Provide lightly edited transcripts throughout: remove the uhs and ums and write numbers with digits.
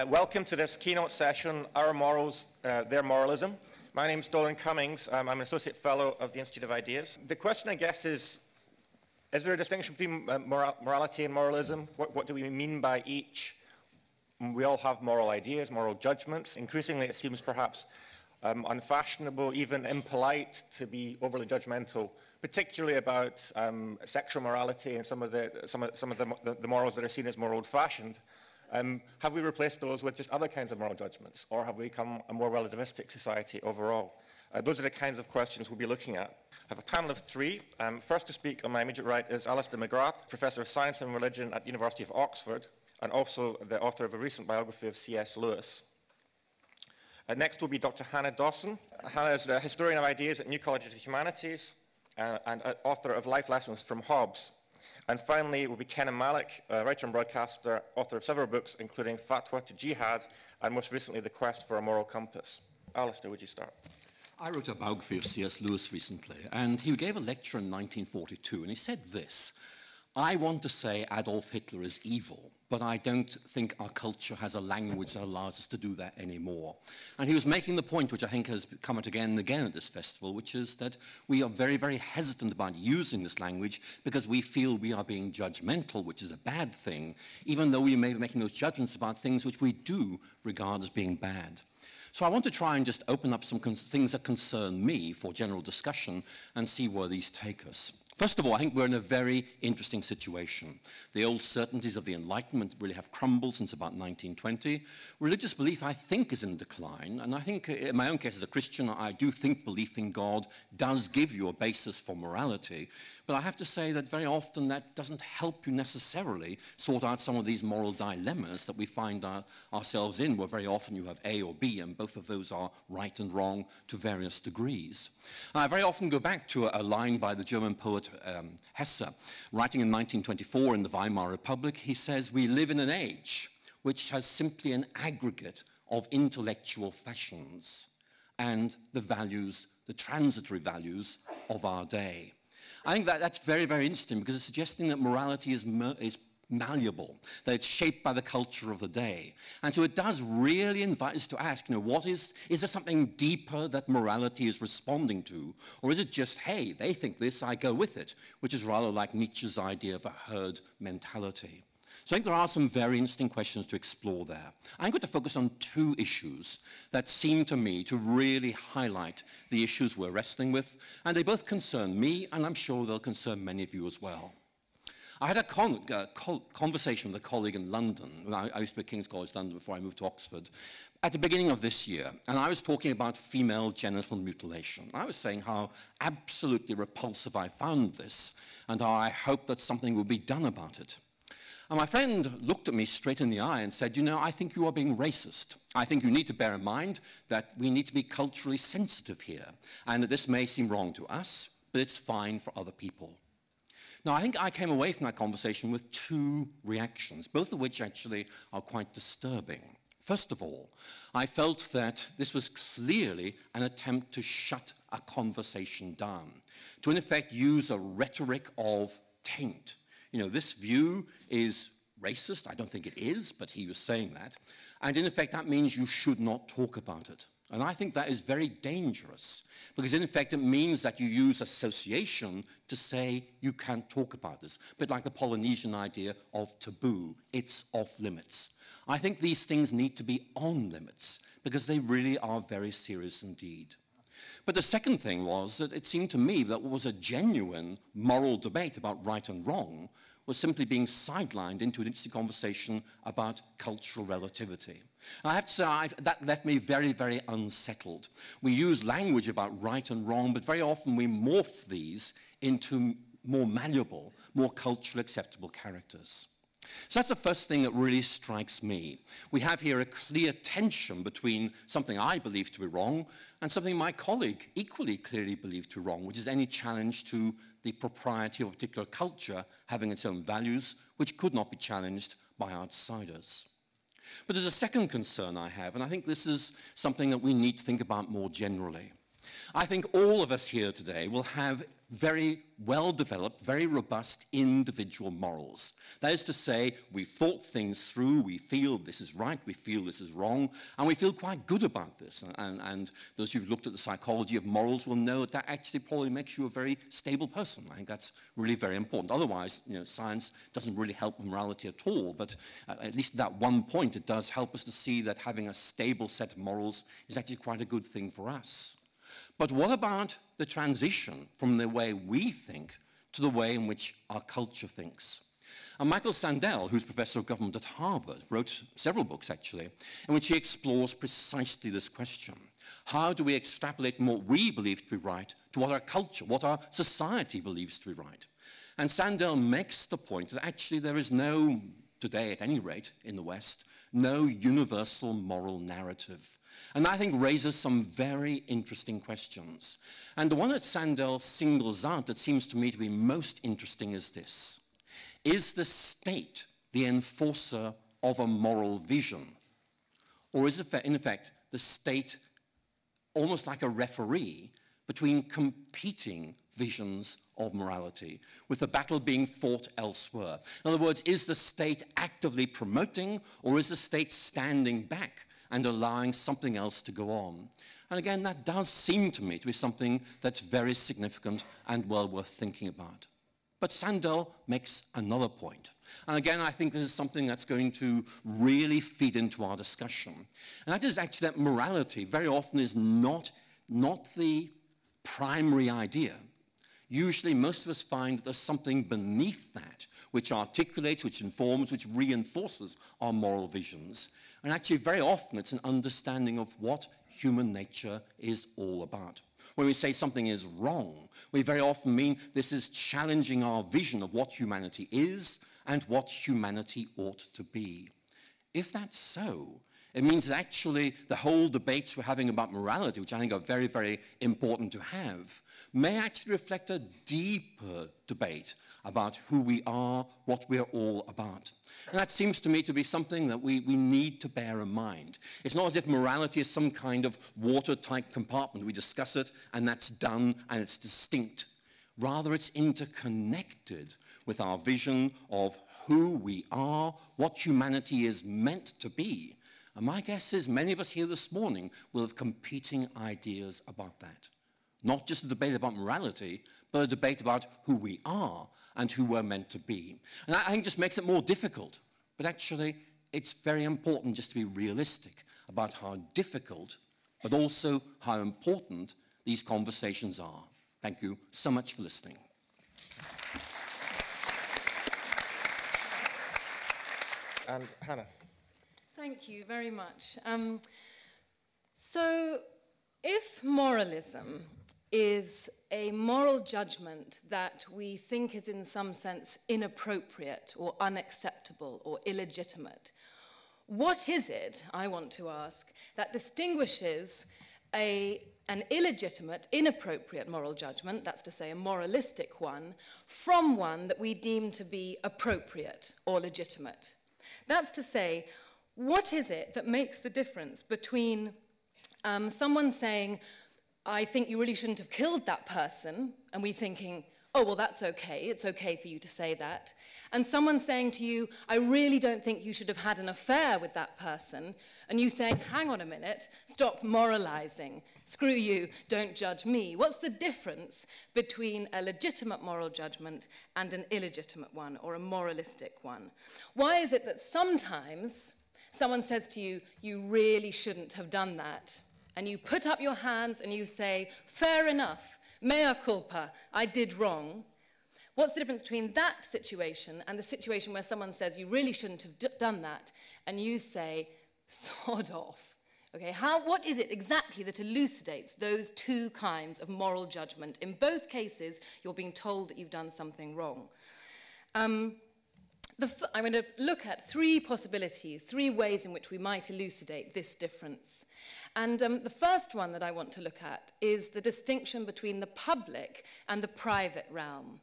Welcome to this keynote session, Our Morals, Their Moralism. My name is Dolan Cummings. I'm an Associate Fellow of the Institute of Ideas. The question, I guess, is there a distinction between morality and moralism? What do we mean by each? We all have moral ideas, moral judgments. Increasingly, it seems perhaps unfashionable, even impolite, to be overly judgmental, particularly about sexual morality and some of the morals that are seen as more old-fashioned. Have we replaced those with just other kinds of moral judgments, or have we become a more relativistic society overall? Those are the kinds of questions we'll be looking at. I have a panel of three. First to speak on my immediate right is Alistair McGrath, Professor of Science and Religion at the University of Oxford, and also the author of a recent biography of C.S. Lewis. Next will be Dr. Hannah Dawson. Hannah is a historian of ideas at New College of the Humanities and author of Life Lessons from Hobbes. And finally will be Kenan Malik, writer and broadcaster, author of several books, including Fatwa to Jihad, and most recently, The Quest for a Moral Compass. Alistair, would you start? I wrote a biography of C.S. Lewis recently, and he gave a lecture in 1942, and he said this: I want to say Adolf Hitler is evil, but I don't think our culture has a language that allows us to do that anymore. And he was making the point, which I think has come out again and again at this festival, which is that we are very, very hesitant about using this language because we feel we are being judgmental, which is a bad thing, even though we may be making those judgments about things which we do regard as being bad. So I want to try and just open up some things that concern me for general discussion and see where these take us. First of all, I think we're in a very interesting situation. The old certainties of the Enlightenment really have crumbled since about 1920. Religious belief, I think, is in decline. And I think, in my own case as a Christian, I do think belief in God does give you a basis for morality. But I have to say that very often that doesn't help you necessarily sort out some of these moral dilemmas that we find ourselves in, where very often you have A or B, and both of those are right and wrong to various degrees. And I very often go back to a line by the German poet Hesse, writing in 1924 in the Weimar Republic. He says, "We live in an age which has simply an aggregate of intellectual fashions and the values, the transitory values of our day." I think that's very, very interesting because it's suggesting that morality is malleable, that it's shaped by the culture of the day. And so it does really invite us to ask, is there something deeper that morality is responding to? Or is it just, hey, they think this, I go with it, which is rather like Nietzsche's idea of a herd mentality. So I think there are some very interesting questions to explore there. I'm going to focus on two issues that seem to me to really highlight the issues we're wrestling with, and they both concern me, and I'm sure they'll concern many of you as well. I had a conversation with a colleague in London. I used to be at King's College London before I moved to Oxford, at the beginning of this year, and I was talking about female genital mutilation. I was saying how absolutely repulsive I found this, and how I hoped that something would be done about it. And my friend looked at me straight in the eye and said, I think you are being racist. I think you need to bear in mind that we need to be culturally sensitive here, and that this may seem wrong to us, but it's fine for other people. Now, I think I came away from that conversation with two reactions, both of which actually are quite disturbing. First of all, I felt that this was clearly an attempt to shut a conversation down, to in effect use a rhetoric of taint. This view is racist. I don't think it is, but he was saying that. And in effect, that means you should not talk about it. And I think that is very dangerous, because in effect, it means that you use association to say you can't talk about this. A bit like the Polynesian idea of taboo. It's off limits. I think these things need to be on limits, because they really are very serious indeed. But the second thing was that it seemed to me that what was a genuine moral debate about right and wrong was simply being sidelined into an interesting conversation about cultural relativity. And I have to say, that left me very, very unsettled. We use language about right and wrong, but very often we morph these into more malleable, more culturally acceptable characters. So that's the first thing that really strikes me. We have here a clear tension between something I believe to be wrong and something my colleague equally clearly believed to be wrong, which is any challenge to the propriety of a particular culture having its own values, which could not be challenged by outsiders. But there's a second concern I have, and I think this is something that we need to think about more generally. I think all of us here today will have very well-developed, very robust individual morals. That is to say, we've thought things through, we feel this is right, we feel this is wrong, and we feel quite good about this. And those who've looked at the psychology of morals will know that that actually probably makes you a very stable person. I think that's really very important. Otherwise, science doesn't really help morality at all, but at least at that one point, it does help us to see that having a stable set of morals is actually quite a good thing for us. But what about the transition from the way we think to the way in which our culture thinks? And Michael Sandel, who's professor of government at Harvard, wrote several books, actually, in which he explores precisely this question. How do we extrapolate from what we believe to be right to what our culture, what our society believes to be right? And Sandel makes the point that actually there is no, today at any rate in the West, no universal moral narrative. And I think raises some very interesting questions. And the one that Sandel singles out that seems to me to be most interesting is this. Is the state the enforcer of a moral vision? Or is it, in effect, the state almost like a referee between competing visions of morality, with the battle being fought elsewhere? In other words, is the state actively promoting, or is the state standing back and allowing something else to go on? And again, that does seem to me to be something that's very significant and well worth thinking about. But Sandel makes another point. And again, I think this is something that's going to really feed into our discussion. And that is actually that morality very often is not the primary idea. Usually, most of us find that there's something beneath that which articulates, which informs, which reinforces our moral visions. And actually, very often, it's an understanding of what human nature is all about. When we say something is wrong, we very often mean this is challenging our vision of what humanity is and what humanity ought to be. If that's so, it means that actually the whole debates we're having about morality, which I think are very, very important to have, may actually reflect a deeper debate about who we are, what we're all about. And that seems to me to be something that we need to bear in mind. It's not as if morality is some kind of watertight compartment. We discuss it, and that's done, and it's distinct. Rather, it's interconnected with our vision of who we are, what humanity is meant to be. And my guess is many of us here this morning will have competing ideas about that. Not just a debate about morality, but a debate about who we are and who we're meant to be. And I think just makes it more difficult. But actually, it's very important just to be realistic about how difficult, but also how important these conversations are. Thank you so much for listening. And Hannah. Thank you very much. So, if moralism is a moral judgment that we think is in some sense inappropriate or unacceptable or illegitimate, what is it, I want to ask, that distinguishes an illegitimate, inappropriate moral judgment, that's to say a moralistic one, from one that we deem to be appropriate or legitimate? That's to say, what is it that makes the difference between someone saying, I think you really shouldn't have killed that person, and we thinking, oh, well, that's okay, it's okay for you to say that, and someone saying to you, I really don't think you should have had an affair with that person, and you saying, hang on a minute, stop moralizing, screw you, don't judge me. What's the difference between a legitimate moral judgment and an illegitimate one, or a moralistic one? Why is it that sometimes someone says to you, you really shouldn't have done that, and you put up your hands and you say, fair enough, mea culpa, I did wrong? What's the difference between that situation and the situation where someone says you really shouldn't have done that, and you say, sod off? Okay, what is it exactly that elucidates those two kinds of moral judgment? In both cases, you're being told that you've done something wrong. I'm going to look at three possibilities, three ways in which we might elucidate this difference. And the first one that I want to look at is the distinction between the public and the private realm.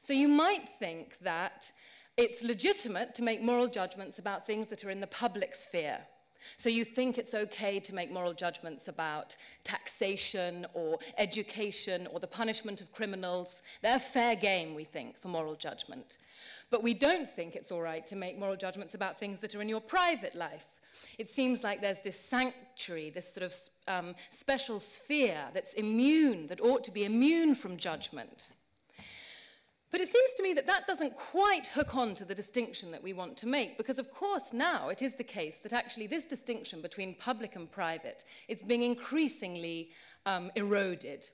So you might think that it's legitimate to make moral judgments about things that are in the public sphere. So you think it's okay to make moral judgments about taxation or education or the punishment of criminals. They're fair game, we think, for moral judgment. But we don't think it's all right to make moral judgments about things that are in your private life. It seems like there's this sanctuary, this sort of special sphere that's immune, that ought to be immune from judgment. But it seems to me that that doesn't quite hook on to the distinction that we want to make, because of course now it is the case that actually this distinction between public and private is being increasingly eroded.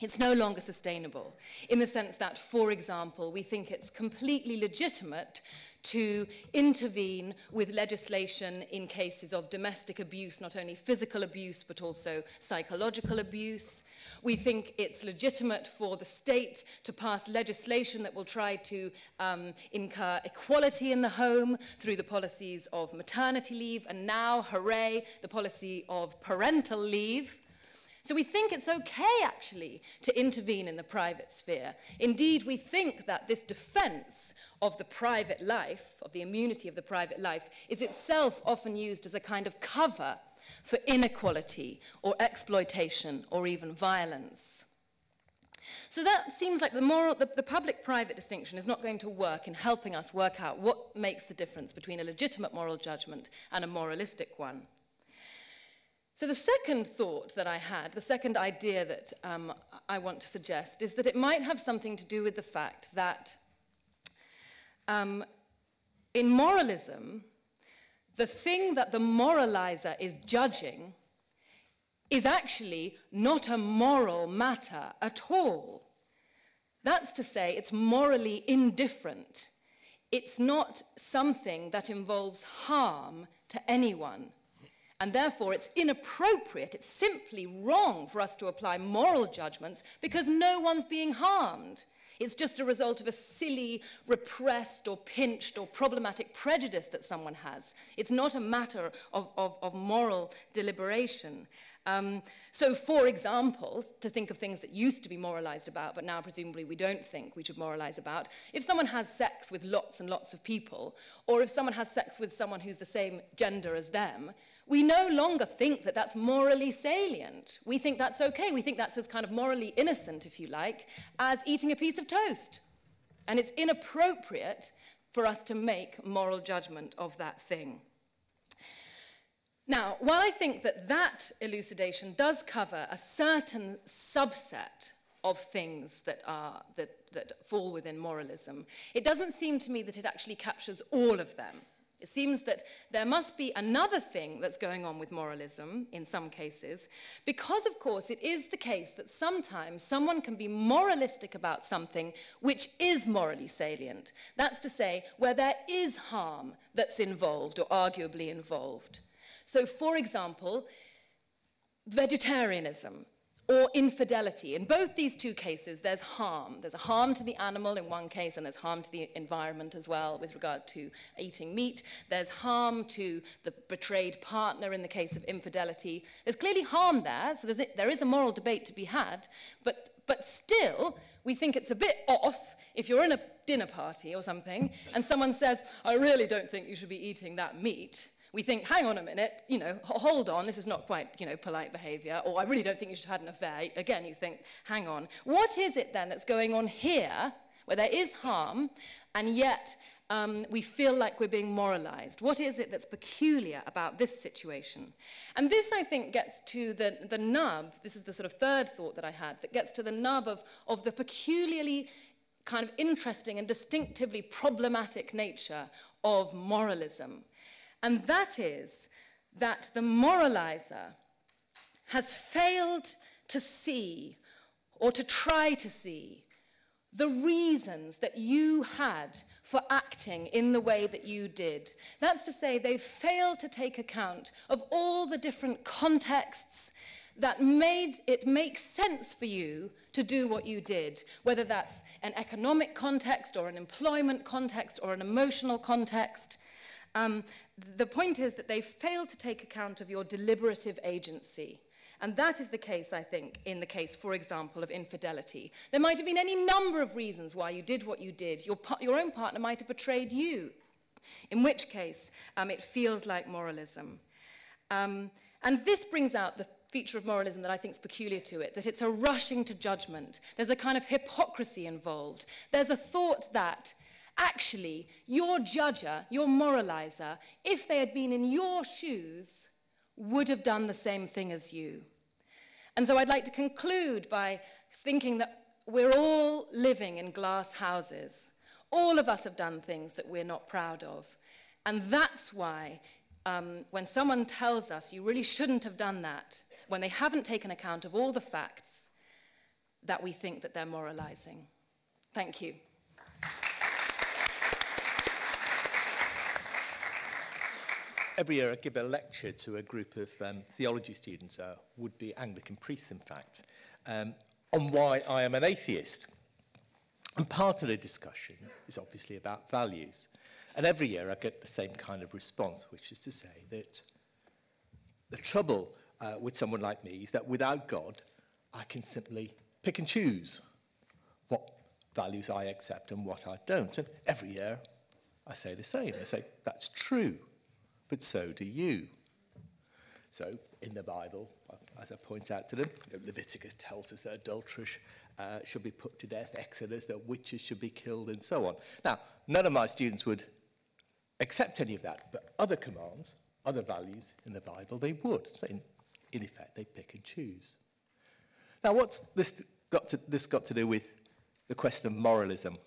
It's no longer sustainable, in the sense that, for example, we think it's completely legitimate to intervene with legislation in cases of domestic abuse, not only physical abuse, but also psychological abuse. We think it's legitimate for the state to pass legislation that will try to incur equality in the home through the policies of maternity leave, and now, hooray, the policy of parental leave. So we think it's okay, actually, to intervene in the private sphere. Indeed, we think that this defense of the private life, of the immunity of the private life, is itself often used as a kind of cover for inequality or exploitation or even violence. So that seems like the public-private distinction is not going to work in helping us work out what makes the difference between a legitimate moral judgment and a moralistic one. So the second thought that I had, the second idea that I want to suggest, is that it might have something to do with the fact that in moralism, the thing that the moralizer is judging is actually not a moral matter at all. That's to say, it's morally indifferent. It's not something that involves harm to anyone. And therefore, it's inappropriate, it's simply wrong for us to apply moral judgments because no one's being harmed. It's just a result of a silly, repressed or pinched or problematic prejudice that someone has. It's not a matter of moral deliberation. So, for example, to think of things that used to be moralized about, but now presumably we don't think we should moralize about, if someone has sex with lots and lots of people, or if someone has sex with someone who's the same gender as them, we no longer think that that's morally salient. We think that's okay. We think that's as kind of morally innocent, if you like, as eating a piece of toast. And it's inappropriate for us to make moral judgment of that thing. Now, while I think that that elucidation does cover a certain subset of things that fall within moralism, it doesn't seem to me that it actually captures all of them. It seems that there must be another thing that's going on with moralism in some cases, because, of course, it is the case that sometimes someone can be moralistic about something which is morally salient. That's to say, where there is harm that's involved or arguably involved. So, for example, vegetarianism or infidelity. In both these two cases, there's harm. There's a harm to the animal in one case, and there's harm to the environment as well with regard to eating meat. There's harm to the betrayed partner in the case of infidelity. There's clearly harm there, so there is a moral debate to be had, but still, we think it's a bit off if you're in a dinner party or something, and someone says, I really don't think you should be eating that meat. We think, hang on a minute, hold on, this is not quite, polite behavior, or I really don't think you should have had an affair. Again, you think, hang on. What is it then that's going on here, where there is harm, and yet we feel like we're being moralized? What is it that's peculiar about this situation? And this, I think, gets to the nub, this is the sort of third thought that I had, that gets to the nub of the peculiarly kind of interesting and distinctively problematic nature of moralism. And that is that the moralizer has failed to see, or to try to see, the reasons that you had for acting in the way that you did. That's to say, they've failed to take account of all the different contexts that made it make sense for you to do what you did, whether that's an economic context or an employment context or an emotional context. The point is that they fail to take account of your deliberative agency. And that is the case, I think, in the case, for example, of infidelity. There might have been any number of reasons why you did what you did. Your own partner might have betrayed you, in which case it feels like moralism. And this brings out the feature of moralism that I think is peculiar to it, that it's a rushing to judgment. There's a kind of hypocrisy involved. There's a thought that actually your judger, your moralizer, if they had been in your shoes, would have done the same thing as you. And so I'd like to conclude by thinking that we're all living in glass houses. All of us have done things that we're not proud of. And that's why when someone tells us you really shouldn't have done that, when they haven't taken account of all the facts, that we think that they're moralizing. Thank you. Every year I give a lecture to a group of theology students, would-be Anglican priests in fact, on why I am an atheist. And part of the discussion is obviously about values. And every year I get the same kind of response, which is to say that the trouble with someone like me is that without God, I can simply pick and choose what values I accept and what I don't. And every year I say the same. I say, that's true, but so do you. So in the Bible, as I point out to them, Leviticus tells us that adulterers should be put to death, Exodus, that witches should be killed, and so on. Now, none of my students would accept any of that, but other commands, other values in the Bible, they would. So in effect, they pick and choose. Now, what's this got to do with the question of moralism?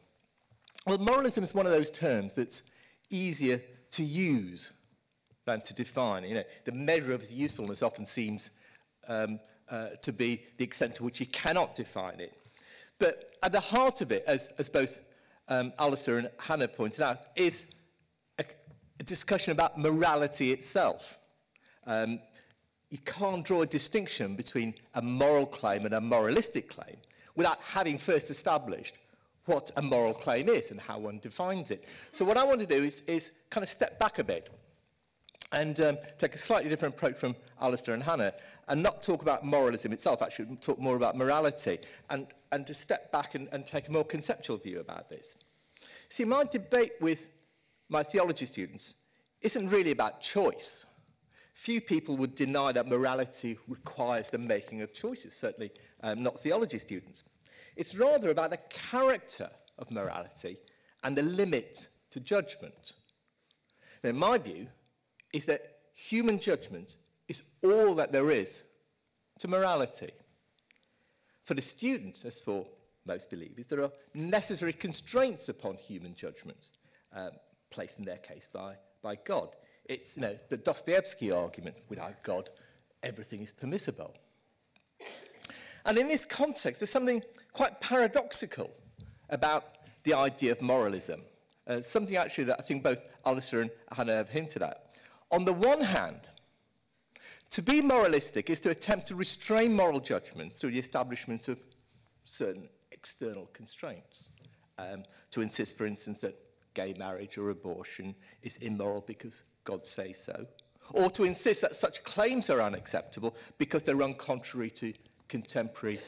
Well, moralism is one of those terms that's easier to use than to define. You know, the measure of its usefulness often seems to be the extent to which you cannot define it. But at the heart of it, as both Alistair and Hannah pointed out, is a discussion about morality itself. You can't draw a distinction between a moral claim and a moralistic claim without having first established what a moral claim is and how one defines it. So what I want to do is kind of step back a bit and take a slightly different approach from Alistair and Hannah and not talk about moralism itself, actually talk more about morality and to step back and take a more conceptual view about this. See, my debate with my theology students isn't really about choice. Few people would deny that morality requires the making of choices, certainly not theology students. It's rather about the character of morality and the limit to judgment. Now, my view is that human judgment is all that there is to morality. For the students, as for most believers, there are necessary constraints upon human judgment, placed in their case by God. It's, you know, the Dostoevsky argument, without God, everything is permissible. And in this context, there's something quite paradoxical about the idea of moralism. Something actually that I think both Alistair and Hannah have hinted at. On the one hand, to be moralistic is to attempt to restrain moral judgments through the establishment of certain external constraints. To insist, for instance, that gay marriage or abortion is immoral because God says so, or to insist that such claims are unacceptable because they run contrary to contemporary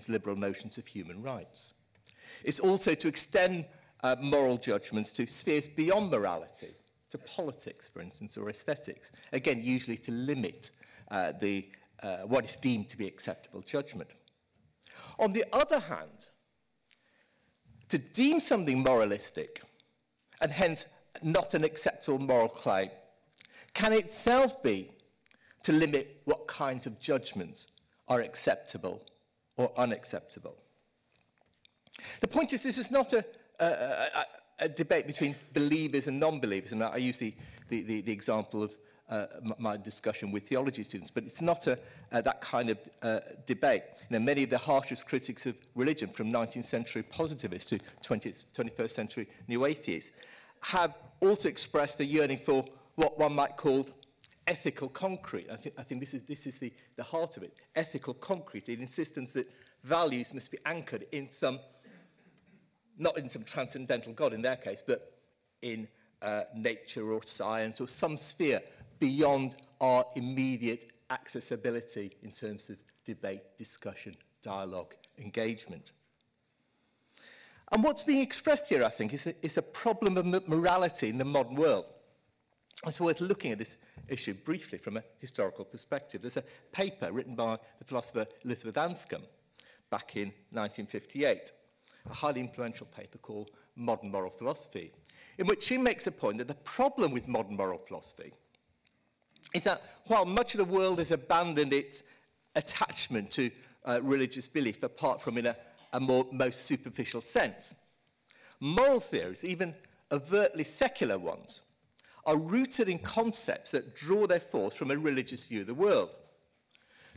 liberal notions of human rights. It's also to extend moral judgments to spheres beyond morality, to politics, for instance, or aesthetics, again, usually to limit what is deemed to be acceptable judgment. On the other hand, to deem something moralistic, and hence not an acceptable moral claim, can itself be to limit what kinds of judgments are acceptable or unacceptable. The point is, this is not a debate between believers and non-believers, and I use the example of my discussion with theology students, but it's not that kind of debate. You know, many of the harshest critics of religion, from 19th century positivists to 21st century new atheists, have also expressed a yearning for what one might call ethical concrete. I think this is the heart of it. Ethical concrete, the insistence that values must be anchored in not in some transcendental God in their case, but in nature or science or some sphere beyond our immediate accessibility in terms of debate, discussion, dialogue, engagement. And what's being expressed here, I think, is a problem of morality in the modern world. It's worth looking at this issue briefly from a historical perspective. There's a paper written by the philosopher Elizabeth Anscombe back in 1958, a highly influential paper called Modern Moral Philosophy, in which she makes a point that the problem with modern moral philosophy is that while much of the world has abandoned its attachment to religious belief, apart from in a most superficial sense, moral theories, even overtly secular ones, are rooted in concepts that draw their force from a religious view of the world.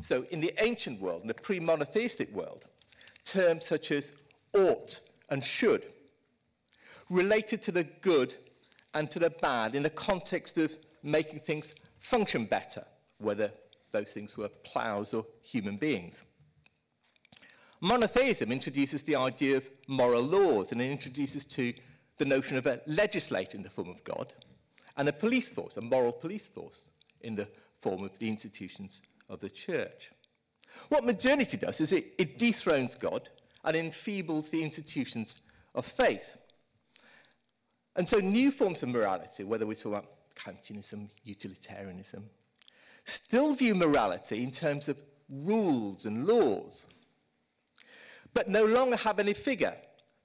So in the ancient world, in the pre-monotheistic world, terms such as ought and should related to the good and to the bad in the context of making things function better, whether those things were ploughs or human beings. Monotheism introduces the idea of moral laws, and it introduces to the notion of a legislator in the form of God and a police force, a moral police force in the form of the institutions of the church. What modernity does is it dethrones God and enfeebles the institutions of faith. And so new forms of morality, whether we talk about Kantianism, utilitarianism, still view morality in terms of rules and laws, but no longer have any figure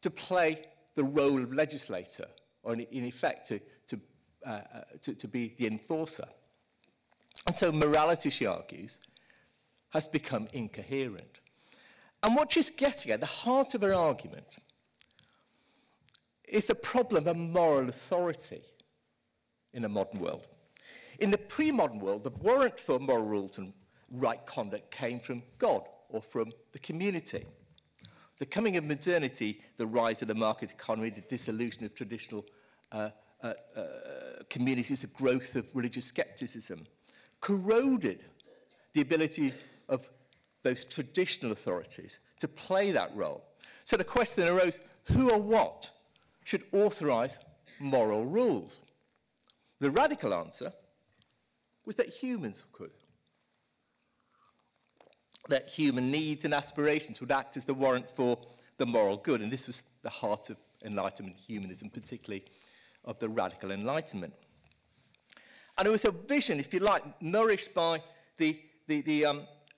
to play the role of legislator, or in effect to be the enforcer. And so morality, she argues, has become incoherent. And what she's getting at, the heart of her argument, is the problem of moral authority in a modern world. In the pre-modern world, the warrant for moral rules and right conduct came from God or from the community. The coming of modernity, the rise of the market economy, the dissolution of traditional communities, the growth of religious skepticism, corroded the ability of those traditional authorities to play that role. So the question arose, who or what should authorize moral rules? The radical answer was that humans could. That human needs and aspirations would act as the warrant for the moral good. And this was the heart of Enlightenment humanism, particularly of the radical Enlightenment. And it was a vision, if you like, nourished by the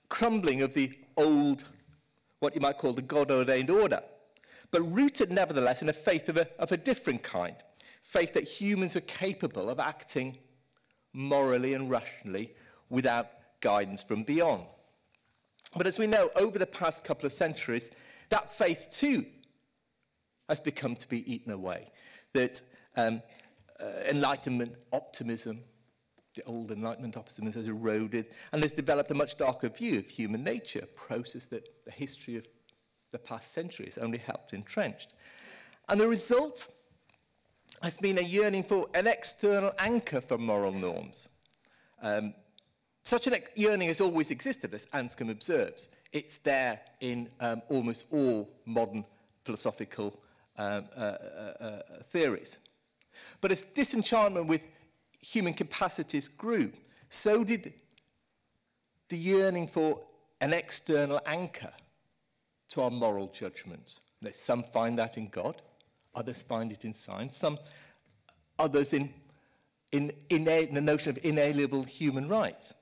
crumbling of the old, what you might call the God-ordained order, but rooted nevertheless in a faith of a different kind, faith that humans were capable of acting morally and rationally without guidance from beyond. But as we know, over the past couple of centuries, that faith too has become to be eaten away. That Enlightenment optimism, the old Enlightenment optimism has eroded and has developed a much darker view of human nature, a process that the history of the past centuries only helped entrenched. And the result has been a yearning for an external anchor for moral norms. Such a yearning has always existed, as Anscombe observes. It's there in almost all modern philosophical theories. But as disenchantment with human capacities grew, so did the yearning for an external anchor to our moral judgments. Some find that in God, others find it in science, some others in the notion of inalienable human rights.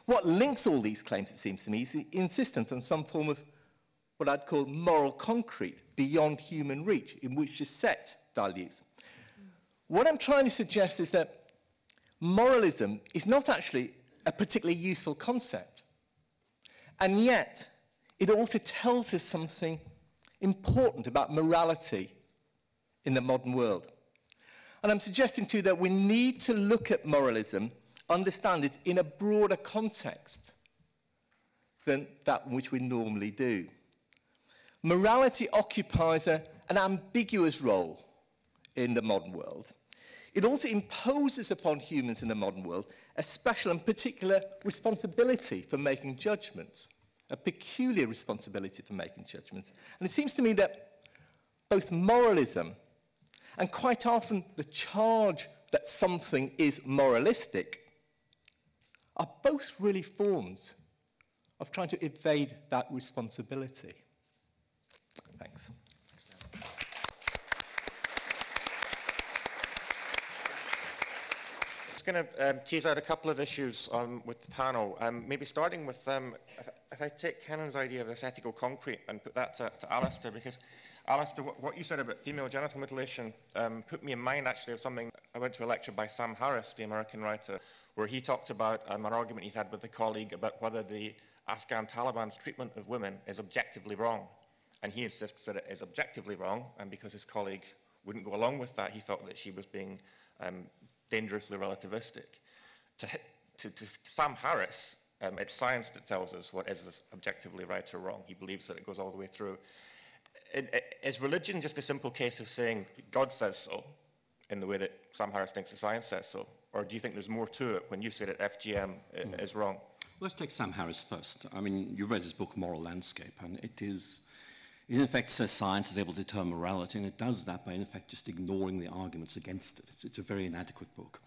What links all these claims, it seems to me, is the insistence on some form of what I'd call moral concrete beyond human reach, in which to set values. What I'm trying to suggest is that moralism is not actually a particularly useful concept. And yet, it also tells us something important about morality in the modern world. And I'm suggesting too that we need to look at moralism, understand it in a broader context than that which we normally do. Morality occupies an ambiguous role in the modern world. It also imposes upon humans in the modern world a special and particular responsibility for making judgments, a peculiar responsibility for making judgments. And it seems to me that both moralism and quite often the charge that something is moralistic are both really forms of trying to evade that responsibility. Thanks. just going to tease out a couple of issues with the panel. Maybe starting with, if I take Kennan's idea of this ethical concrete and put that to Alistair, because Alistair, what you said about female genital mutilation put me in mind actually of something. I went to a lecture by Sam Harris, the American writer, where he talked about an argument he had with a colleague about whether the Afghan Taliban's treatment of women is objectively wrong. And he insists that it is objectively wrong, and because his colleague wouldn't go along with that, he felt that she was being dangerously relativistic. To Sam Harris, it's science that tells us what is objectively right or wrong. He believes that it goes all the way through. Is religion just a simple case of saying God says so, in the way that Sam Harris thinks the science says so? Or do you think there's more to it when you say that FGM is wrong? Let's take Sam Harris first. I mean, you've read his book, Moral Landscape, and it in effect says science is able to determine morality, and it does that by, in effect, just ignoring the arguments against it. It's a very inadequate book.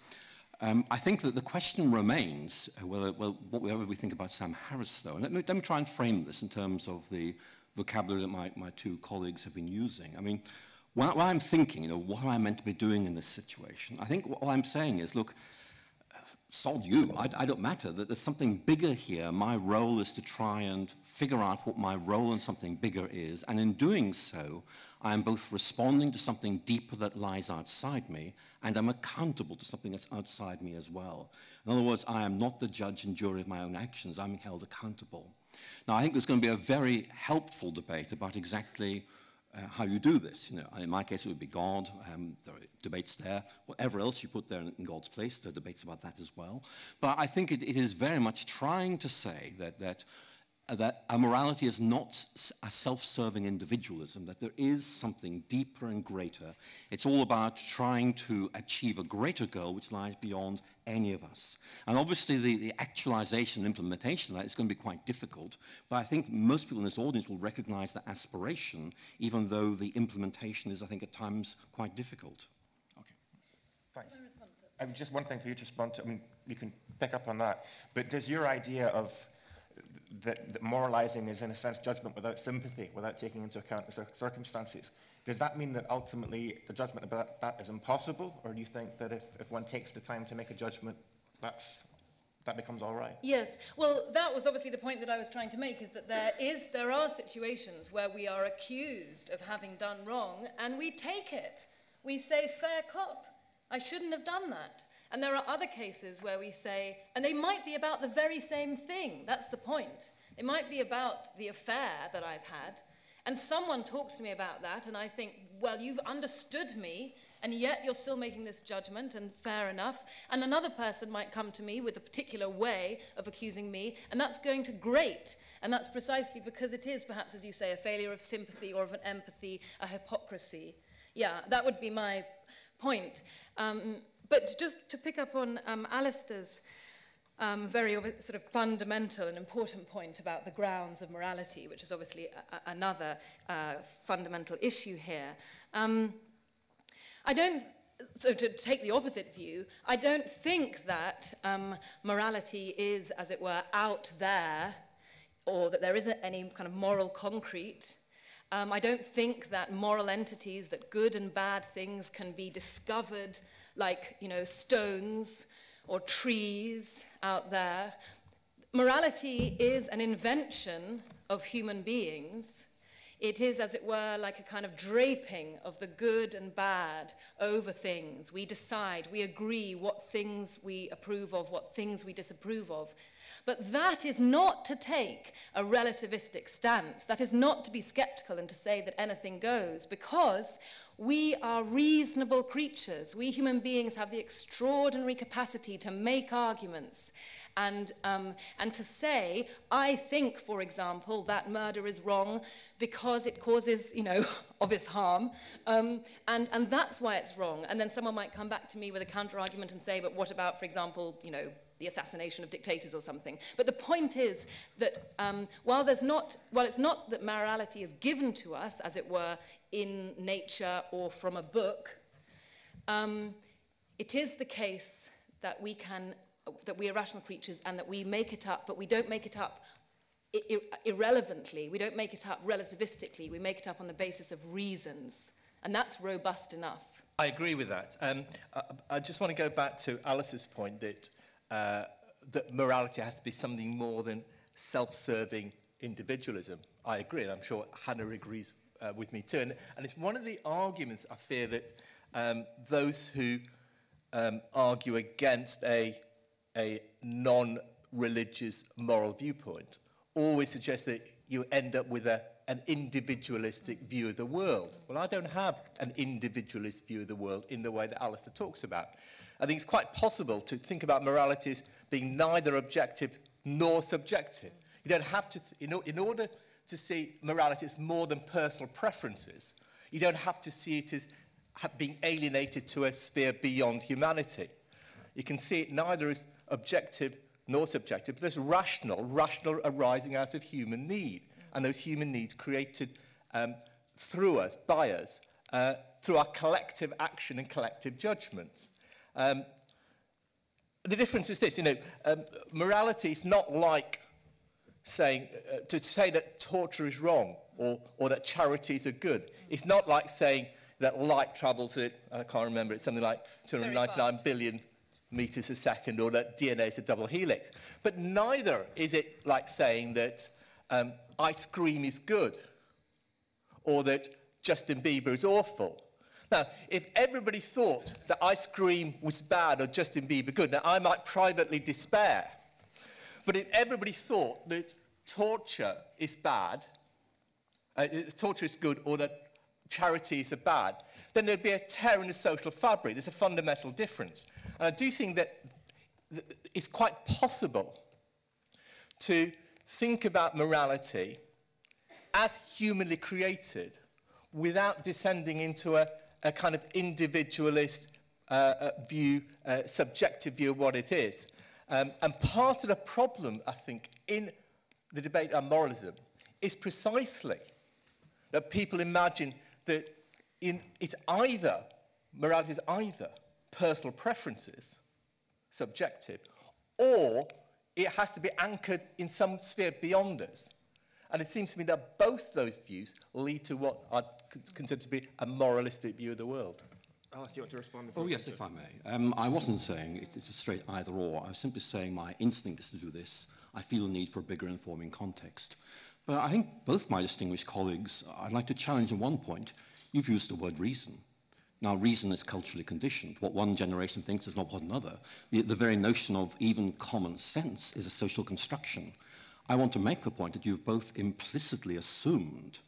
I think that the question remains, whatever we think about Sam Harris, though, and let me try and frame this in terms of the vocabulary that my two colleagues have been using. I mean, when I'm thinking, what am I meant to be doing in this situation? I think what I'm saying is, look, sod you, I don't matter, that there's something bigger here. My role is to try and figure out what my role in something bigger is, and in doing so, I am both responding to something deeper that lies outside me, and I'm accountable to something that's outside me as well. In other words, I am not the judge and jury of my own actions, I'm held accountable. Now, I think there's going to be a very helpful debate about exactly how you do this. In my case, it would be God. There are debates there. Whatever else you put there in God's place, there are debates about that as well. But I think it is very much trying to say that a morality is not a self-serving individualism, that there is something deeper and greater. It's all about trying to achieve a greater goal which lies beyond any of us. And obviously the actualization and implementation of that is going to be quite difficult, but I think most people in this audience will recognize that aspiration, even though the implementation is, I think, at times quite difficult. Okay, thanks. Just one thing for you to respond to. I mean, you can pick up on that, but does your idea of that moralizing is, in a sense, judgment without sympathy, without taking into account the circumstances, does that mean that ultimately the judgment about that is impossible? Or do you think that if one takes the time to make a judgment, that becomes all right? Yes. Well, that was obviously the point that I was trying to make, is that there are situations where we are accused of having done wrong, and we take it. We say, fair cop, I shouldn't have done that. And there are other cases where we say, and they might be about the very same thing, that's the point. It might be about the affair that I've had, and someone talks to me about that, and I think, well, you've understood me, and yet you're still making this judgment, and fair enough. And another person might come to me with a particular way of accusing me, and that's going to grate. And that's precisely because it is, perhaps, as you say, a failure of sympathy or of an empathy, a hypocrisy. Yeah, that would be my point. But just to pick up on Alistair's very sort of fundamental and important point about the grounds of morality, which is obviously another fundamental issue here. So to take the opposite view, I don't think that morality is, as it were, out there, or that there isn't any kind of moral concrete. I don't think that moral entities, that good and bad things can be discovered like, stones or trees out there. Morality is an invention of human beings. It is, as it were, like a kind of draping of the good and bad over things. We decide, we agree what things we approve of, what things we disapprove of. But that is not to take a relativistic stance. That is not to be skeptical and to say that anything goes, because we are reasonable creatures. We human beings have the extraordinary capacity to make arguments and to say, I think, for example, that murder is wrong because it causes, obvious harm, and that's why it's wrong. And then someone might come back to me with a counter-argument and say, but what about, for example, the assassination of dictators or something? But the point is that while it's not that morality is given to us, as it were, in nature or from a book, it is the case that we are rational creatures and that we make it up, but we don't make it up irrelevantly. We don't make it up relativistically. We make it up on the basis of reasons, and that's robust enough. I agree with that. I just want to go back to Alice's point that, that morality has to be something more than self-serving individualism. I agree, and I'm sure Hannah agrees with me too. And it's one of the arguments, I fear, that those who argue against a non-religious moral viewpoint always suggest that you end up with an individualistic view of the world. Well, I don't have an individualist view of the world in the way that Alistair talks about. I think it's quite possible to think about morality as being neither objective nor subjective. You don't have to, in order to see morality as more than personal preferences, you don't have to see it as being alienated to a sphere beyond humanity. You can see it neither as objective nor subjective, but as rational arising out of human need. And those human needs created through us, by us, through our collective action and collective judgment. The difference is this, morality is not like saying, to say that torture is wrong or that charities are good. It's not like saying that light travels at, I can't remember, it's something like 299 billion meters a second, or that DNA is a double helix. But neither is it like saying that ice cream is good, or that Justin Bieber is awful. Now, if everybody thought that ice cream was bad or Justin Bieber good, now I might privately despair. But if everybody thought that torture is bad, torture is good, or that charities are bad, then there'd be a tear in the social fabric. There's a fundamental difference. And I do think that it's quite possible to think about morality as humanly created without descending into a kind of individualist view, subjective view of what it is. And part of the problem, I think, in the debate on moralism is precisely that people imagine that morality is either personal preferences, subjective, or it has to be anchored in some sphere beyond us. And it seems to me that both those views lead to what I'd consider to be a moralistic view of the world. Alice, do you want to respond? Oh, yes, if I may. I wasn't saying it's a straight either or. I was simply saying my instinct is to do this. I feel a need for a bigger informing context. But I think both my distinguished colleagues, I'd like to challenge on one point. You've used the word reason. Now, reason is culturally conditioned. What one generation thinks is not what another. The very notion of even common sense is a social construction. I want to make the point that you've both implicitly assumed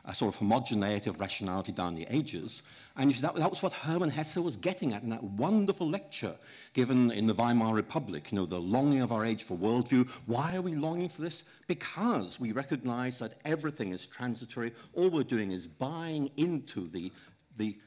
a sort of homogeneity of rationality down the ages, and that was what Hermann Hesse was getting at in that wonderful lecture given in the Weimar Republic, the longing of our age for worldview. Why are we longing for this? Because we recognize that everything is transitory. All we're doing is buying into the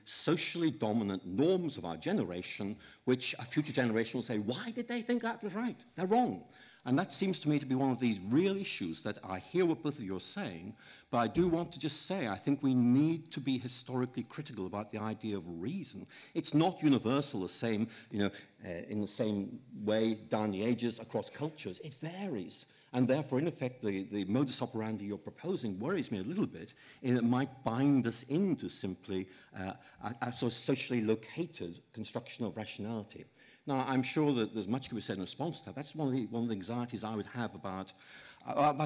socially dominant norms of our generation, which a future generation will say, why did they think that was right? They're wrong. And that seems to me to be one of these real issues that I hear what both of you are saying, but I do want to just say I think we need to be historically critical about the idea of reason. It's not universal, the same, in the same way down the ages across cultures. It varies. And therefore, in effect, the modus operandi you're proposing worries me a little bit, in it might bind us into simply a sort of socially located construction of rationality. Now, I'm sure that there's much to be said in response to that. That's one of the anxieties I would have about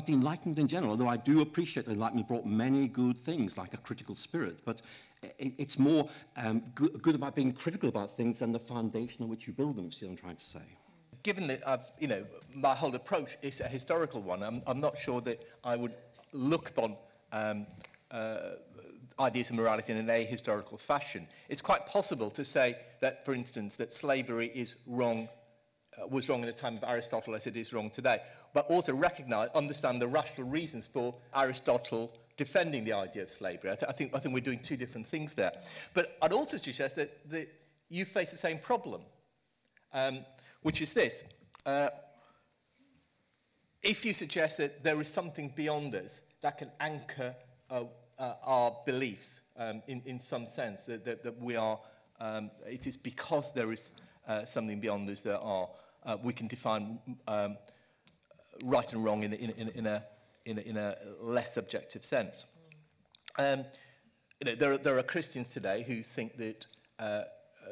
the Enlightenment in general, although I do appreciate that Enlightenment brought many good things, like a critical spirit, but it's more good about being critical about things than the foundation on which you build them, see what I'm trying to say. Given that my whole approach is a historical one, I'm not sure that I would look upon ideas of morality in an ahistorical fashion. It's quite possible to say that, for instance, that slavery is wrong, was wrong in the time of Aristotle as it is wrong today, but also understand the rational reasons for Aristotle defending the idea of slavery. I think we're doing two different things there. But I'd also suggest that you face the same problem, which is this. If you suggest that there is something beyond us that can anchor our beliefs in some sense, that we are, it is because there is something beyond us that we can define right and wrong in a less subjective sense. There are Christians today who think that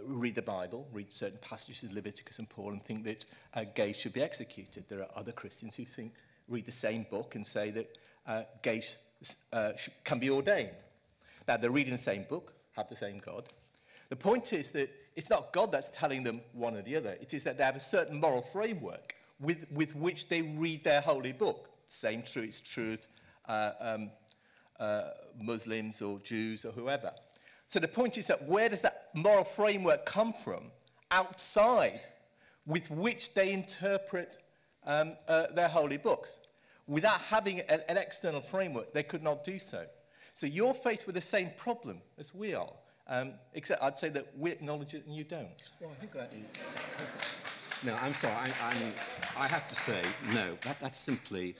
read the Bible, read certain passages of Leviticus and Paul, and think that gays should be executed. There are other Christians who read the same book and say that gays can be ordained. Now, they're reading the same book, have the same God. The point is that it's not God that's telling them one or the other. It is that they have a certain moral framework with which they read their holy book. Same true, it's true of Muslims or Jews or whoever. So the point is that where does that moral framework come from outside with which they interpret their holy books? Without having an external framework, they could not do so. So you're faced with the same problem as we are, except I'd say that we acknowledge it and you don't. Well, I think that is... No, I'm sorry, I have to say, no, that's simply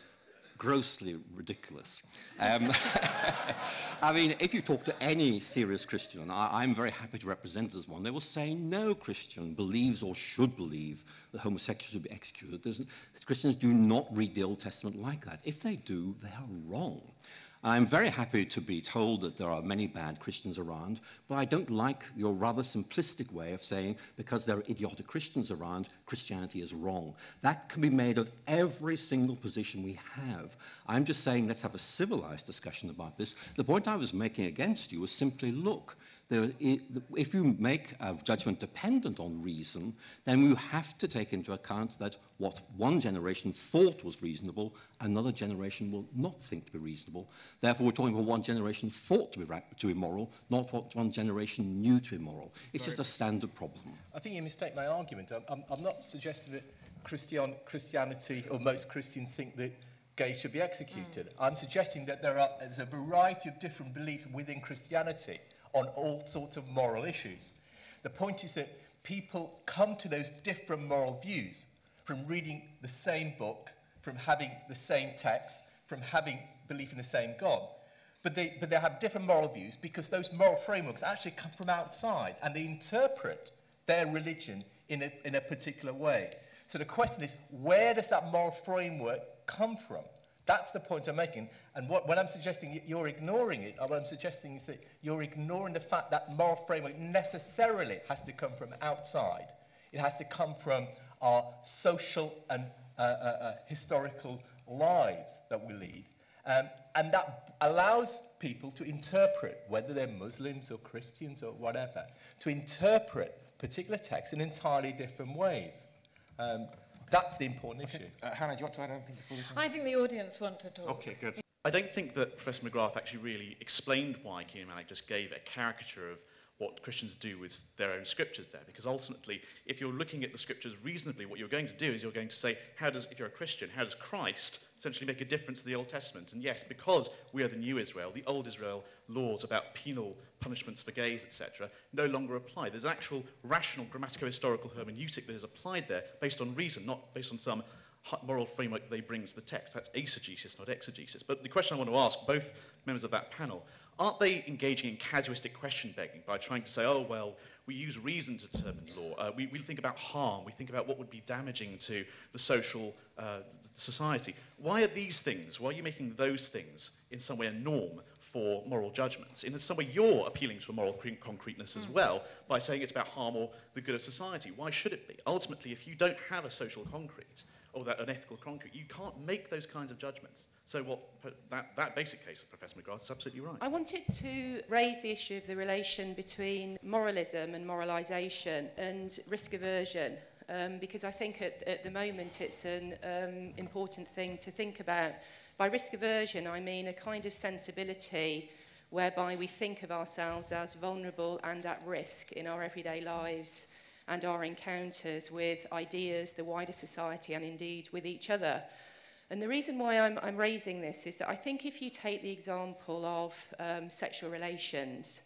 grossly ridiculous. I mean, if you talk to any serious Christian, and I'm very happy to represent this one, they will say no Christian believes or should believe that homosexuals should be executed. Christians do not read the Old Testament like that. If they do, they are wrong. I'm very happy to be told that there are many bad Christians around, but I don't like your rather simplistic way of saying because there are idiotic Christians around, Christianity is wrong. That can be made of every single position we have. I'm just saying let's have a civilized discussion about this. The point I was making against you was simply, look, if you make a judgment dependent on reason, then you have to take into account that what one generation thought was reasonable, another generation will not think to be reasonable. Therefore, we're talking about one generation thought to be moral, not what one generation knew to be moral. It's just a standard problem. I think you mistake my argument. I'm not suggesting that Christianity, or most Christians, think that gays should be executed. I'm suggesting that there's a variety of different beliefs within Christianity on all sorts of moral issues. The point is that people come to those different moral views from reading the same book, from having the same text, from having belief in the same God. But they have different moral views because those moral frameworks actually come from outside and they interpret their religion in a particular way. So the question is, where does that moral framework come from? That's the point I'm making. And when I'm suggesting you're ignoring it, what I'm suggesting is that you're ignoring the fact that moral framework necessarily has to come from outside. It has to come from our social and historical lives that we lead. And that allows people to interpret, whether they're Muslims or Christians or whatever, to interpret particular texts in entirely different ways. That's the important issue. Hannah, do you want to add anything before we I think the audience want to talk. Okay, good. I don't think that Professor McGrath actually really explained why Keenan Malik just gave a caricature of what Christians do with their own scriptures there, because ultimately, if you're looking at the scriptures reasonably, what you're going to do is you're going to say, if you're a Christian, how does Christ essentially make a difference to the Old Testament? And yes, because we are the new Israel, the old Israel laws about penal punishments for gays, etc., no longer apply. There's an actual rational grammatico-historical hermeneutic that is applied there based on reason, not based on some moral framework they bring to the text. That's eisegesis, not exegesis. But the question I want to ask both members of that panel, aren't they engaging in casuistic question-begging by trying to say, oh, well, we use reason to determine law. We think about harm. We think about what would be damaging to the social society. Why are these things, why are you making those things in some way a norm for moral judgments? In some way, you're appealing to a moral concreteness as well by saying it's about harm or the good of society. Why should it be? Ultimately, if you don't have a social concrete, or an ethical concrete, you can't make those kinds of judgments. So that basic case of Professor McGrath is absolutely right. I wanted to raise the issue of the relation between moralism and moralisation and risk aversion, because I think at the moment it's an important thing to think about. By risk aversion, I mean a kind of sensibility whereby we think of ourselves as vulnerable and at risk in our everyday lives and our encounters with ideas, the wider society, and indeed with each other. And the reason why I'm raising this is that I think if you take the example of sexual relations,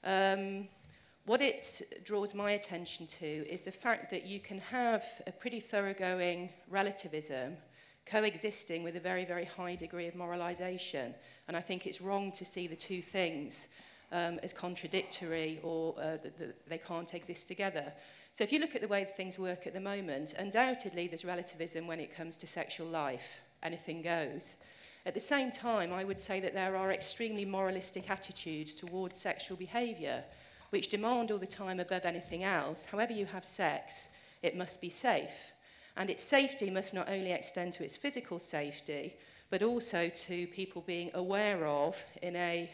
what it draws my attention to is the fact that you can have a pretty thoroughgoing relativism coexisting with a very, very high degree of moralisation. And I think it's wrong to see the two things as contradictory or that they can't exist together. So if you look at the way things work at the moment, undoubtedly there's relativism when it comes to sexual life. Anything goes. At the same time, I would say that there are extremely moralistic attitudes towards sexual behaviour. which demand all the time above anything else, however you have sex, it must be safe. And its safety must not only extend to its physical safety, but also to people being aware of, in a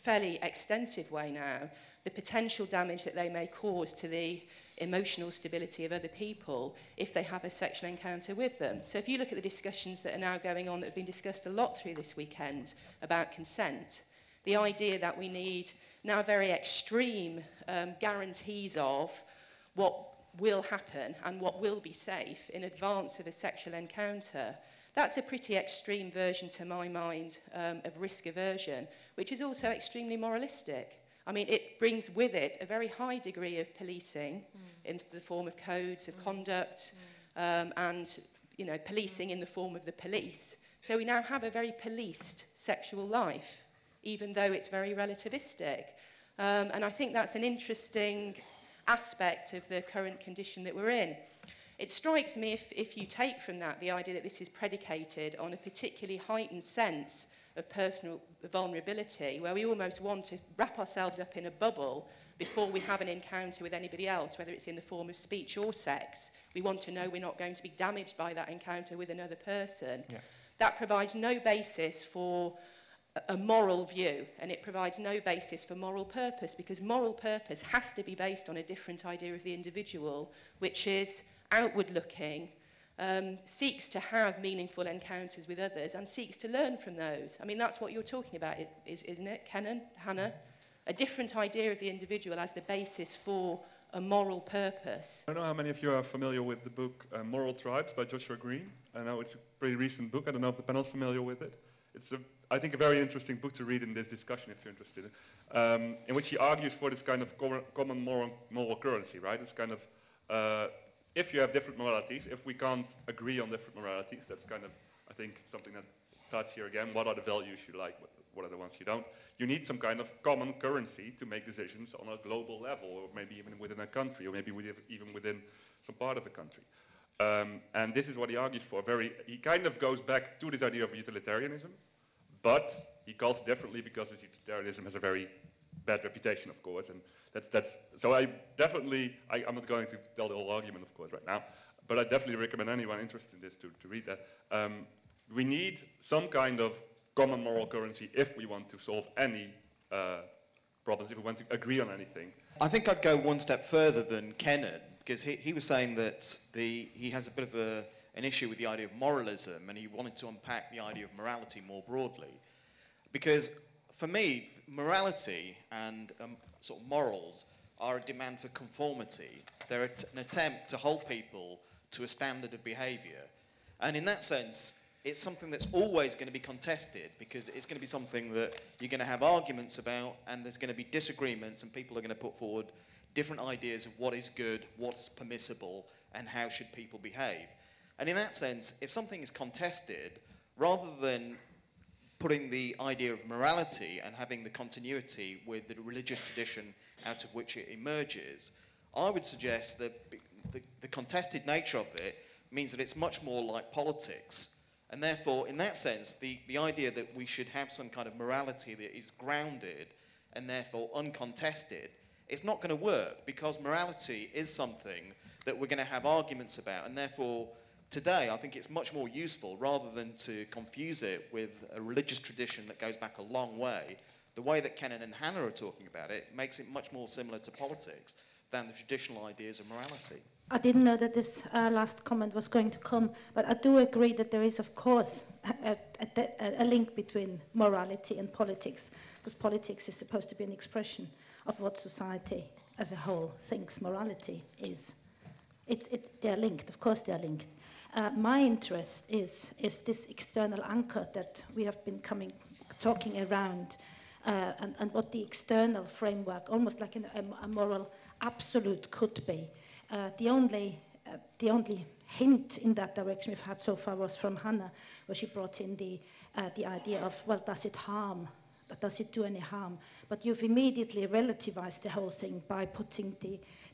fairly extensive way now, the potential damage that they may cause to the emotional stability of other people if they have a sexual encounter with them. So if you look at the discussions that are now going on, that have been discussed a lot through this weekend about consent, the idea that we need now very extreme guarantees of what will happen and what will be safe in advance of a sexual encounter, that's a pretty extreme version, to my mind, of risk aversion, which is also extremely moralistic. I mean, it brings with it a very high degree of policing in the form of codes of conduct and, you know, policing in the form of the police. So we now have a very policed sexual life, even though it's very relativistic. And I think that's an interesting aspect of the current condition that we're in. It strikes me, if you take from that the idea that this is predicated on a particularly heightened sense of personal vulnerability, where we almost want to wrap ourselves up in a bubble before we have an encounter with anybody else, whether it's in the form of speech or sex. We want to know we're not going to be damaged by that encounter with another person. Yeah. That provides no basis for a moral view, and it provides no basis for moral purpose, because moral purpose has to be based on a different idea of the individual, which is outward-looking, seeks to have meaningful encounters with others and seeks to learn from those. I mean, that's what you're talking about, isn't it, Hannah? A different idea of the individual as the basis for a moral purpose. I don't know how many of you are familiar with the book Moral Tribes by Joshua Green. I know it's a pretty recent book. I don't know if the panel's familiar with it. It's, I think, a very interesting book to read in this discussion, if you're interested, in which he argues for this kind of common moral currency, right? It's kind of, if you have different moralities, if we can't agree on different moralities, that's kind of, I think, something that starts here again. What are the values you like? What are the ones you don't? You need some kind of common currency to make decisions on a global level, or maybe even within a country, or maybe even within some part of a country. And this is what he argues for. He kind of goes back to this idea of utilitarianism, but he calls it differently because utilitarianism has a very bad reputation, of course, and so I'm not going to tell the whole argument, of course, right now, but I definitely recommend anyone interested in this to read that. We need some kind of common moral currency if we want to solve any problems, if we want to agree on anything. I think I'd go one step further than Kenneth, because he was saying that he has a bit of an issue with the idea of moralism, and he wanted to unpack the idea of morality more broadly. Because for me, morality and sort of morals are a demand for conformity. They're an attempt to hold people to a standard of behaviour. And in that sense, it's something that's always going to be contested, because it's going to be something that you're going to have arguments about, and there's going to be disagreements, and people are going to put forward different ideas of what is good, what's permissible, and how should people behave. And in that sense, if something is contested, rather than putting the idea of morality and having the continuity with the religious tradition out of which it emerges, I would suggest that the contested nature of it means that it's much more like politics. And therefore, in that sense, the idea that we should have some kind of morality that is grounded and therefore uncontested, it's not going to work, because morality is something that we're going to have arguments about, and therefore today I think it's much more useful, rather than to confuse it with a religious tradition that goes back a long way. The way that Kenan and Hannah are talking about it makes it much more similar to politics than the traditional ideas of morality. I didn't know that this last comment was going to come, but I do agree that there is, of course, a link between morality and politics, because politics is supposed to be an expression of what society as a whole thinks morality is. They're linked, of course they're linked. My interest is this external anchor that we have been talking around, and what the external framework, almost like a moral absolute, could be. The only hint in that direction we've had so far was from Hannah, where she brought in the idea of, well, does it harm? Does it do any harm? But you've immediately relativized the whole thing by putting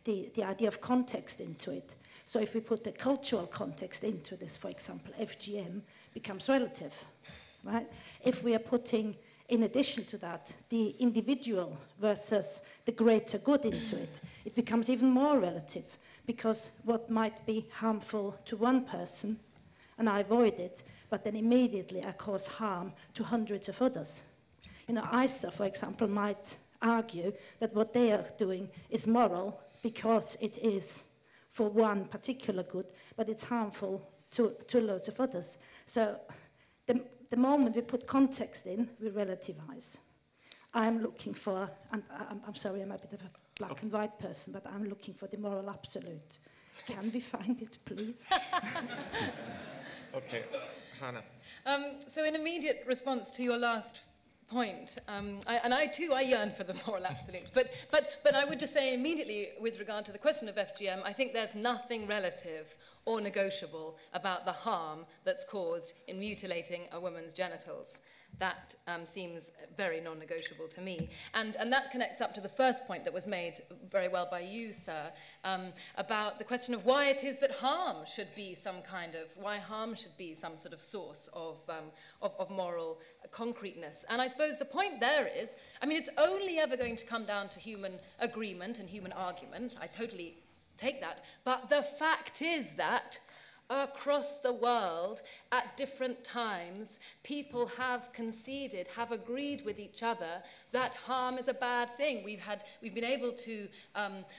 the idea of context into it. So if we put the cultural context into this, for example, FGM becomes relative, right? If we are putting, in addition to that, the individual versus the greater good into it, it becomes even more relative, because what might be harmful to one person, and I avoid it, but then immediately I cause harm to hundreds of others. You know, ISA, for example, might argue that what they are doing is moral because it is for one particular good, but it's harmful to loads of others. So the moment we put context in, we relativize. I'm looking for, and I'm sorry, I'm a bit of a black and white person, but I'm looking for the moral absolute. Can we find it, please? Okay, Hannah. So in immediate response to your last point, I yearn for the moral absolute, but I would just say immediately with regard to the question of FGM, I think there's nothing relative or negotiable about the harm that's caused in mutilating a woman's genitals. That seems very non-negotiable to me. And that connects up to the first point that was made very well by you, sir, about the question of why it is that harm should be some kind of, why harm should be some sort of source of moral concreteness. And I suppose the point there is, I mean, it's only ever going to come down to human agreement and human argument. I totally take that. But the fact is that across the world, at different times, people have conceded, have agreed with each other that harm is a bad thing. We've been able to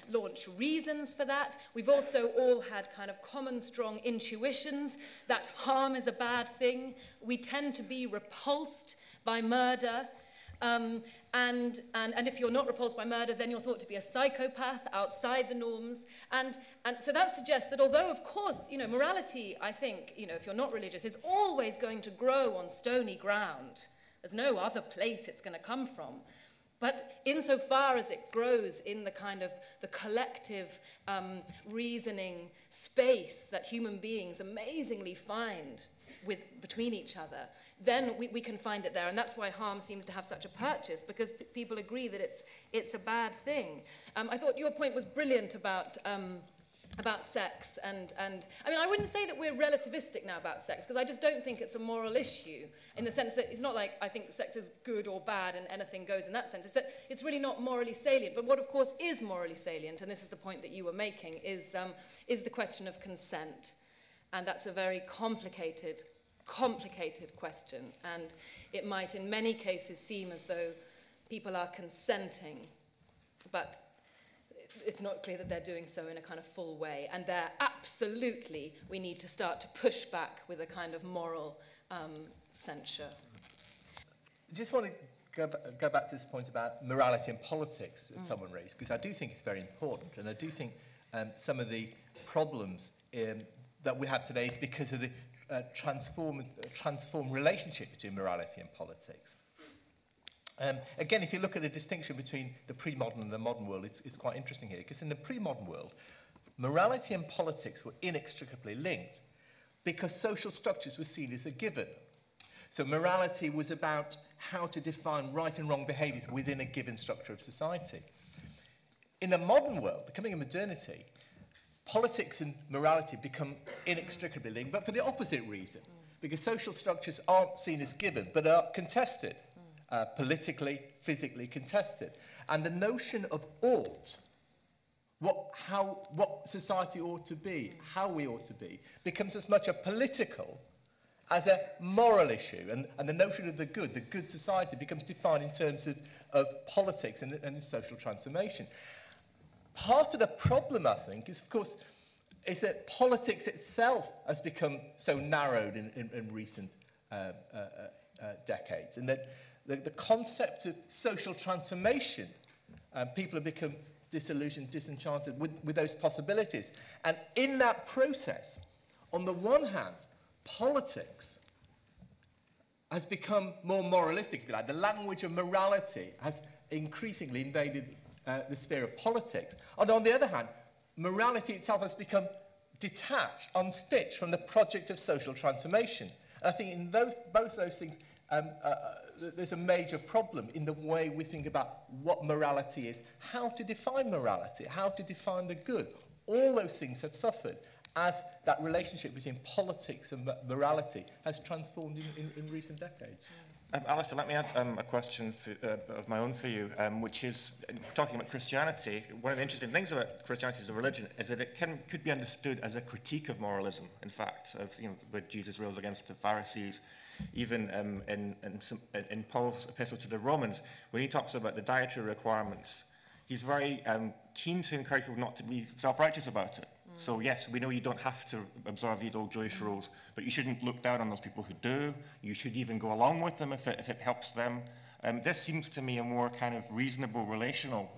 launch reasons for that. We've also all had kind of common strong intuitions that harm is a bad thing. We tend to be repulsed by murder. And if you're not repulsed by murder, then you're thought to be a psychopath outside the norms. And so that suggests that although, of course, you know, morality, I think, you know, if you're not religious, is always going to grow on stony ground. There's no other place it's going to come from. But insofar as it grows in the kind of the collective reasoning space that human beings amazingly find between each other, then we can find it there. And that's why harm seems to have such a purchase, because people agree that it's a bad thing. I thought your point was brilliant about sex. And I mean, I wouldn't say that we're relativistic now about sex, because I just don't think it's a moral issue, in the sense that it's not like I think sex is good or bad and anything goes in that sense. It's that it's really not morally salient. But what, of course, is morally salient, and this is the point that you were making, is the question of consent. And that's a very complicated question, and it might in many cases seem as though people are consenting, but it's not clear that they're doing so in a kind of full way, and there absolutely we need to start to push back with a kind of moral censure. I just want to go back to this point about morality and politics that someone raised, because I do think it's very important, and I do think some of the problems that we have today is because of the transformed relationship between morality and politics. Again, if you look at the distinction between the pre-modern and the modern world, it's quite interesting here, because in the pre-modern world, morality and politics were inextricably linked because social structures were seen as a given. So morality was about how to define right and wrong behaviours within a given structure of society. In the modern world, the coming of modernity, politics and morality become inextricably linked, but for the opposite reason, because social structures aren't seen as given, but are contested, politically, physically contested. And the notion of ought, what society ought to be, how we ought to be, becomes as much a political as a moral issue. And the notion of the good society becomes defined in terms of politics and social transformation. Part of the problem, I think, is, of course, is that politics itself has become so narrowed in recent decades, and that the concept of social transformation, people have become disillusioned, disenchanted with those possibilities. And in that process, on the one hand, politics has become more moralistic, if you like. The language of morality has increasingly invaded the sphere of politics. And on the other hand, morality itself has become detached, unstitched from the project of social transformation. And I think in both those things, there's a major problem in the way we think about what morality is, how to define morality, how to define the good. All those things have suffered as that relationship between politics and morality has transformed in recent decades. Alistair, let me add a question of my own for you, which is, talking about Christianity, one of the interesting things about Christianity as a religion is that it could be understood as a critique of moralism, in fact, of, where Jesus rails against the Pharisees. Even in Paul's epistle to the Romans, when he talks about the dietary requirements, he's very keen to encourage people not to be self-righteous about it. So yes, we know you don't have to observe the old Jewish rules, but you shouldn't look down on those people who do. You should even go along with them if it helps them. This seems to me a more kind of reasonable, relational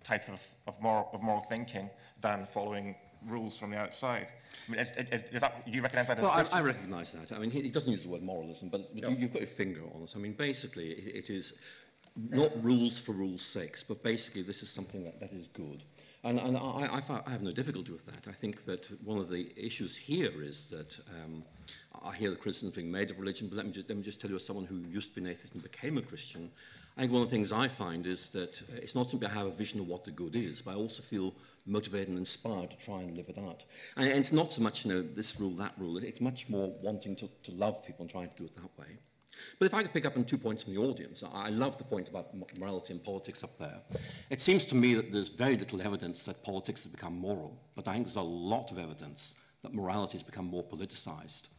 type of moral thinking than following rules from the outside. I mean, do you recognise that as well, I recognise that. I mean, he doesn't use the word moralism, but you've got your finger on it. I mean, basically, it is not rules for rules' sakes, but basically this is something that is good. And I have no difficulty with that. I think that one of the issues here is that I hear the criticism being made of religion, but let me just tell you, as someone who used to be an atheist and became a Christian, I think one of the things I find is that it's not simply I have a vision of what the good is, but I also feel motivated and inspired to try and live it out. And it's not so much, this rule, that rule. It's much more wanting to love people and trying to do it that way. But if I could pick up on 2 points from the audience, I love the point about morality and politics up there. It seems to me that there's very little evidence that politics has become moral, but I think there's a lot of evidence that morality has become more politicized.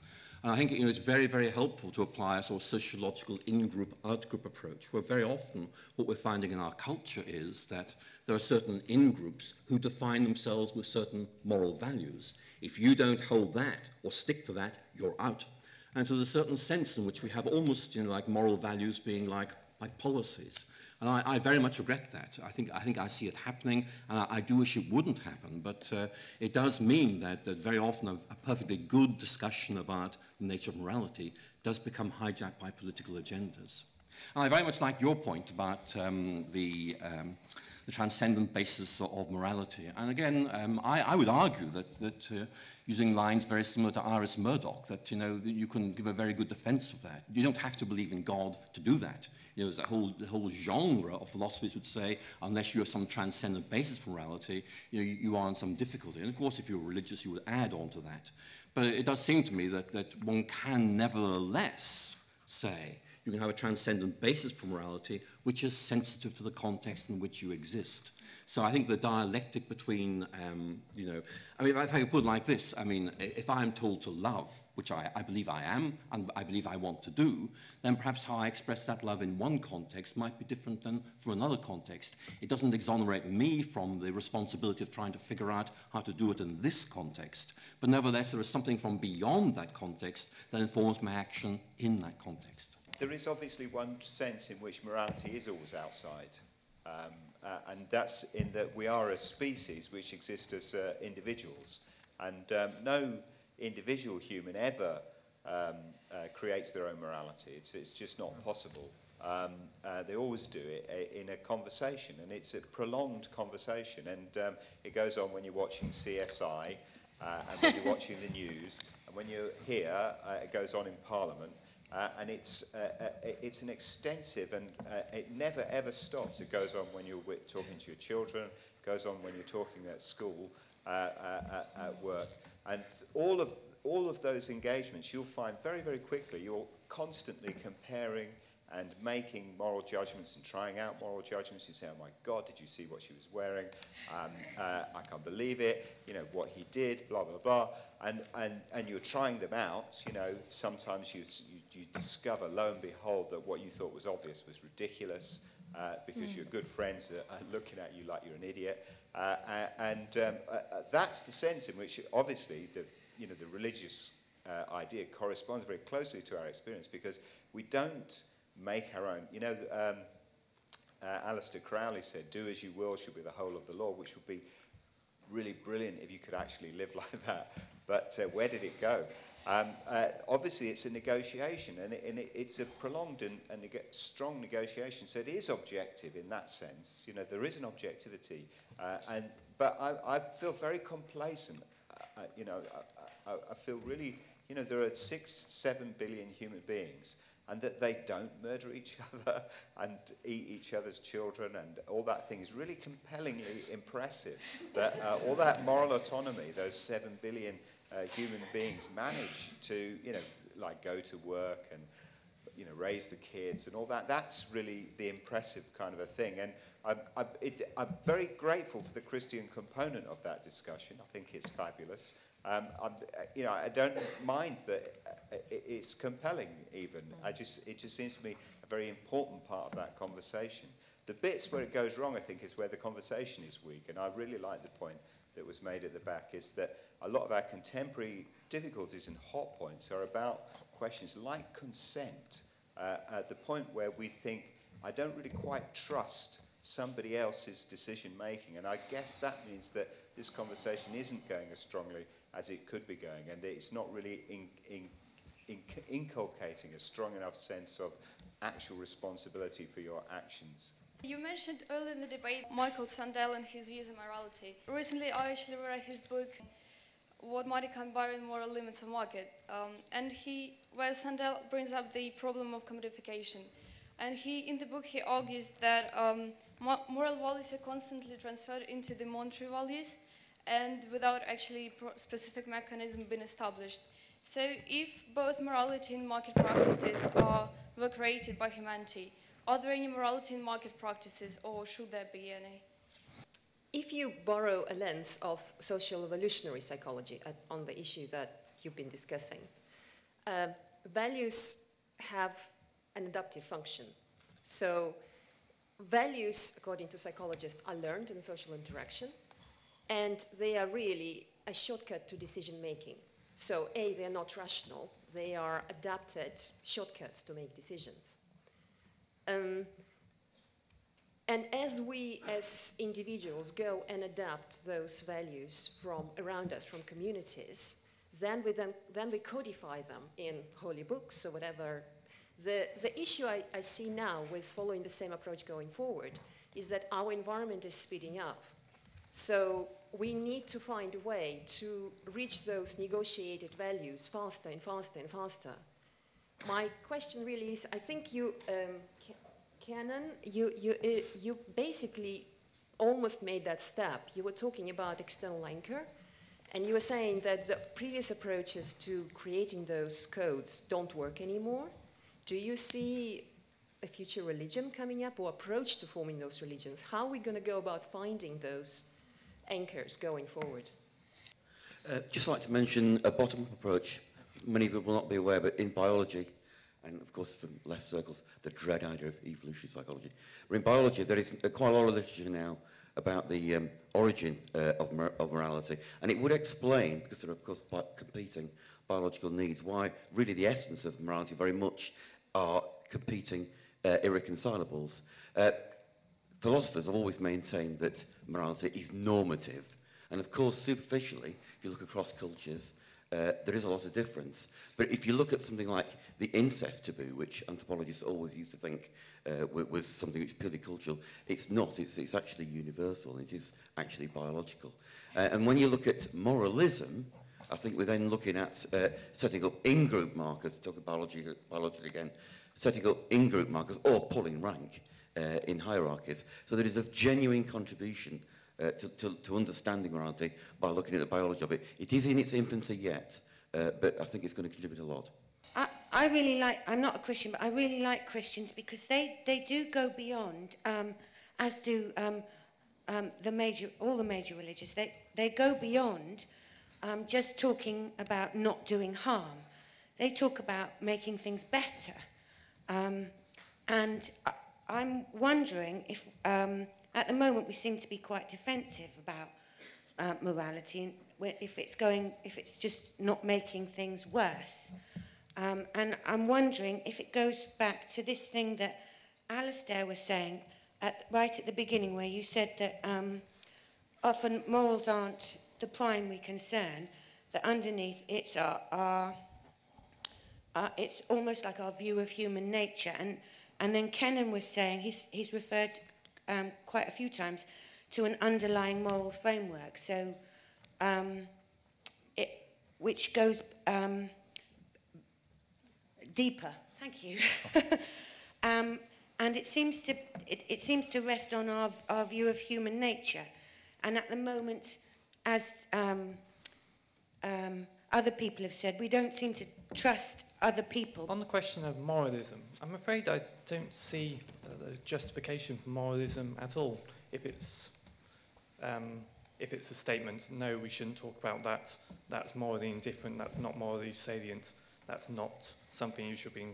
And I think it's very, very helpful to apply a sort of sociological in-group, out-group approach, where very often what we're finding in our culture is that there are certain in-groups who define themselves with certain moral values. If you don't hold that or stick to that, you're out. And so there's a certain sense in which we have almost, like moral values being like policies. And I very much regret that. I think I see it happening, and I do wish it wouldn't happen. But it does mean that very often a perfectly good discussion about the nature of morality does become hijacked by political agendas. And I very much like your point about the transcendent basis of morality. And again, I would argue that using lines very similar to Iris Murdoch, that you can give a very good defense of that. You don't have to believe in God to do that. There's the whole genre of philosophies would say, unless you have some transcendent basis for morality, you are in some difficulty. And of course, if you're religious, you would add on to that. But it does seem to me that one can nevertheless say you can have a transcendent basis for morality which is sensitive to the context in which you exist. So I think the dialectic between, I mean, if I could put it like this, I mean, if I'm told to love, which I believe I am, and I believe I want to do, then perhaps how I express that love in one context might be different than from another context. It doesn't exonerate me from the responsibility of trying to figure out how to do it in this context, but nevertheless there is something from beyond that context that informs my action in that context. There is obviously one sense in which morality is always outside. And that's in that we are a species which exists as individuals. And no individual human ever creates their own morality. It's just not possible. They always do it in a conversation, and it's a prolonged conversation. And it goes on when you're watching CSI, and when you're watching the news, and when you're here, it goes on in Parliament. And it's an extensive, and it never ever stops. It goes on when you're talking to your children, it goes on when you're talking at school, at work, and all of those engagements, you'll find very, very quickly you're constantly comparing and making moral judgments and trying out moral judgments. You say, "Oh my God, did you see what she was wearing? I can't believe it. What he did, blah blah blah." And you're trying them out. Sometimes you discover, lo and behold, that what you thought was obvious was ridiculous because your good friends are looking at you like you're an idiot. That's the sense in which, obviously, the religious idea corresponds very closely to our experience, because we don't make our own. Aleister Crowley said, "Do as you will should be the whole of the law," which would be really brilliant if you could actually live like that. But where did it go? Obviously, it's a negotiation, and it's a prolonged and strong negotiation. So it is objective in that sense. There is an objectivity, but I feel very complacent. I feel really, there are 6-7 billion human beings, and that they don't murder each other and eat each other's children, and all that thing is really compellingly impressive. That all that moral autonomy, those 7 billion human beings manage to, like go to work and you know, raise the kids and all that. That's really the impressive kind of a thing. And I'm very grateful for the Christian component of that discussion. I think it's fabulous. You know, I don't mind that it's compelling even. It just seems to me a very important part of that conversation. The bits where it goes wrong, I think, is where the conversation is weak. And I really like the point that was made at the back, is that a lot of our contemporary difficulties and hot points are about questions like consent, at the point where we think, I don't really quite trust somebody else's decision making. And I guess that means that this conversation isn't going as strongly as it could be going, and it's not really inculcating a strong enough sense of actual responsibility for your actions. You mentioned earlier in the debate Michael Sandel and his views on morality. Recently I actually read his book, What Might Come By in Moral Limits of Market, and where Sandel brings up the problem of commodification. And in the book he argues that moral values are constantly transferred into the monetary values and without actually specific mechanism being established. So if both morality and market practices were created by humanity, are there any morality in market practices, or should there be any? If you borrow a lens of social evolutionary psychology on the issue that you've been discussing, values have an adaptive function. So values, according to psychologists, are learned in social interaction, and they are really a shortcut to decision making. So they're not rational, they are adapted shortcuts to make decisions. And as we as individuals go and adapt those values from around us, from communities, then we codify them in holy books or whatever. The issue I see now with following the same approach going forward is that our environment is speeding up. So we need to find a way to reach those negotiated values faster and faster and faster. My question really is, I think you, Canon, you basically almost made that step. You were talking about external anchor, and you were saying that the previous approaches to creating those codes don't work anymore. Do you see a future religion coming up, or approach to forming those religions? How are we going to go about finding those anchors going forward? Just like to mention a bottom-up approach. Many people will not be aware, but in biology, and of course from left circles, the dread idea of evolutionary psychology. But in biology, there is quite a lot of literature now about the origin of morality, and it would explain, because there are of course competing biological needs, why really the essence of morality very much are competing irreconcilables. Philosophers have always maintained that morality is normative, and of course superficially, if you look across cultures, there is a lot of difference. But if you look at something like the incest taboo, which anthropologists always used to think was something which is purely cultural, it's not. It's actually universal, and it is actually biological. And when you look at moralism, I think we're then looking at setting up in-group markers, talking biology again, setting up in-group markers or pulling rank in hierarchies. So there is a genuine contribution to understanding morality by looking at the biology of it. It is in its infancy yet, but I think it's going to contribute a lot. I really like, I'm not a Christian, but I really like Christians because they do go beyond, as do all the major religions. They go beyond just talking about not doing harm. They talk about making things better. And I'm wondering if, at the moment, we seem to be quite defensive about morality, if it's just not making things worse. And I'm wondering if it goes back to this thing that Alistair was saying right at the beginning, where you said that often morals aren't the primary concern, that underneath it's it's almost like our view of human nature. And then Kennan was saying, he's referred quite a few times to an underlying moral framework, so which goes deeper. Thank you. And it seems to rest on our view of human nature. And at the moment, as other people have said, we don't seem to trust other people. On the question of moralism, I'm afraid I don't see the justification for moralism at all. If it's a statement, no, we shouldn't talk about that, that's morally indifferent, that's not morally salient, that's not something you should be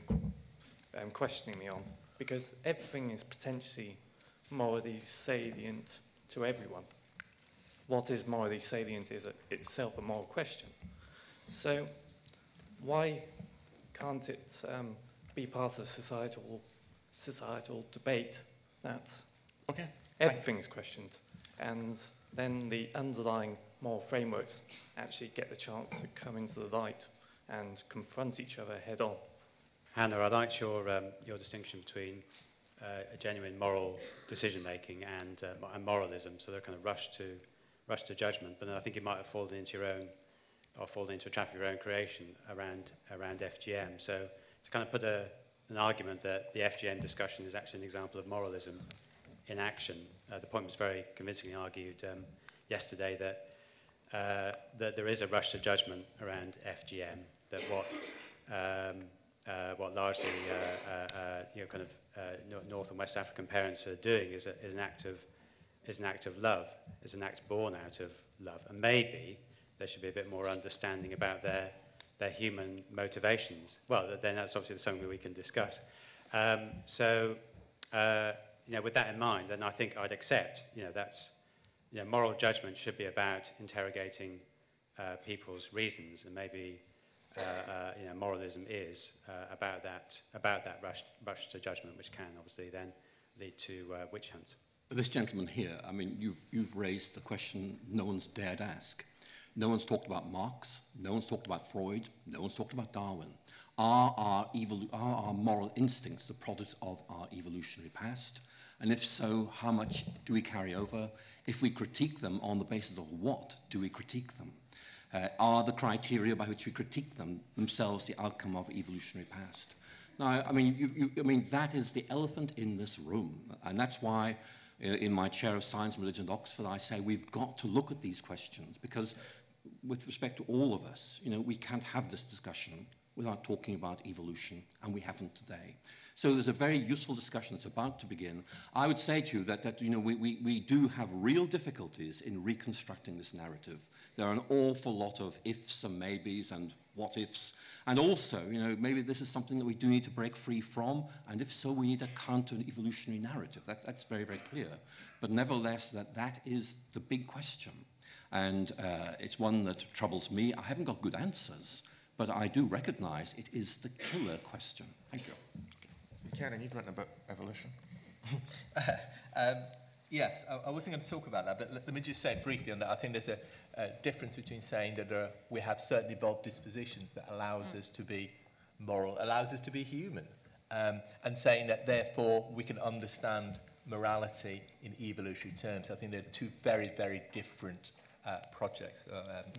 questioning me on, because everything is potentially morally salient to everyone. What is morally salient is itself a moral question. So why can't it be part of societal debate that everything is questioned, and then the underlying moral frameworks actually get the chance to come into the light and confront each other head on? Hannah, I liked your distinction between a genuine moral decision making and moralism. So they're kind of rush to judgment, but then I think it might have fallen into your own, or fallen into a trap of your own creation around FGM. So to kind of put an argument that the FGM discussion is actually an example of moralism in action. The point was very convincingly argued yesterday that there is a rush to judgment around FGM. That what largely kind of North and West African parents are doing is an act of love, is an act born out of love, and maybe there should be a bit more understanding about their human motivations. Well, then that's obviously something we can discuss. With that in mind, then I think I'd accept, that's, moral judgment should be about interrogating people's reasons, and maybe, moralism is about that rush to judgment, which can obviously then lead to witch hunts. This gentleman here, I mean, you've raised the question no one's dared ask. No one's talked about Marx, no one's talked about Freud, no one's talked about Darwin. Are our moral instincts the product of our evolutionary past? And if so, how much do we carry over? If we critique them, on the basis of what do we critique them? Are the criteria by which we critique them themselves the outcome of evolutionary past? Now, I mean, that is the elephant in this room, and that's why in my chair of science and religion at Oxford, I say we've got to look at these questions, because with respect to all of us, we can't have this discussion without talking about evolution, and we haven't today. So there's a very useful discussion that's about to begin. I would say to you that we do have real difficulties in reconstructing this narrative. There are an awful lot of ifs and maybes and what ifs, and also, maybe this is something that we do need to break free from, and if so, we need a counter-evolutionary narrative. That's very, very clear. But nevertheless, that is the big question, and it's one that troubles me. I haven't got good answers, but I do recognize it is the killer question. Thank you. Karen, you've written about evolution. Yes, I wasn't going to talk about that, but let me just say briefly on that. I think there's a difference between saying that we have certain evolved dispositions that allows us to be moral, allows us to be human, and saying that therefore we can understand morality in evolutionary terms. I think they're two very, very different projects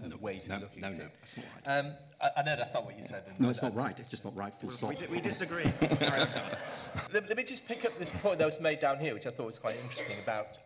and ways of looking at it. No, that's not right. I know that's not what you said. No, it's not right. It's just not right, full stop. We disagree. Let me just pick up this point that was made down here, which I thought was quite interesting, about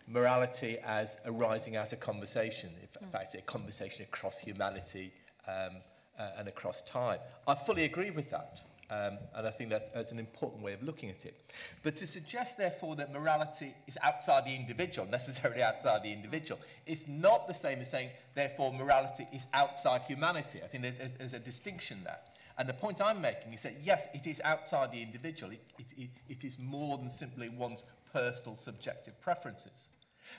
morality as arising out of conversation, in fact, a conversation across humanity and across time. I fully agree with that. And I think that's an important way of looking at it. But to suggest, therefore, that morality is outside the individual, necessarily outside the individual, is not the same as saying, therefore, morality is outside humanity. I think there's a distinction there. And the point I'm making is that, yes, it is outside the individual. It is more than simply one's personal subjective preferences.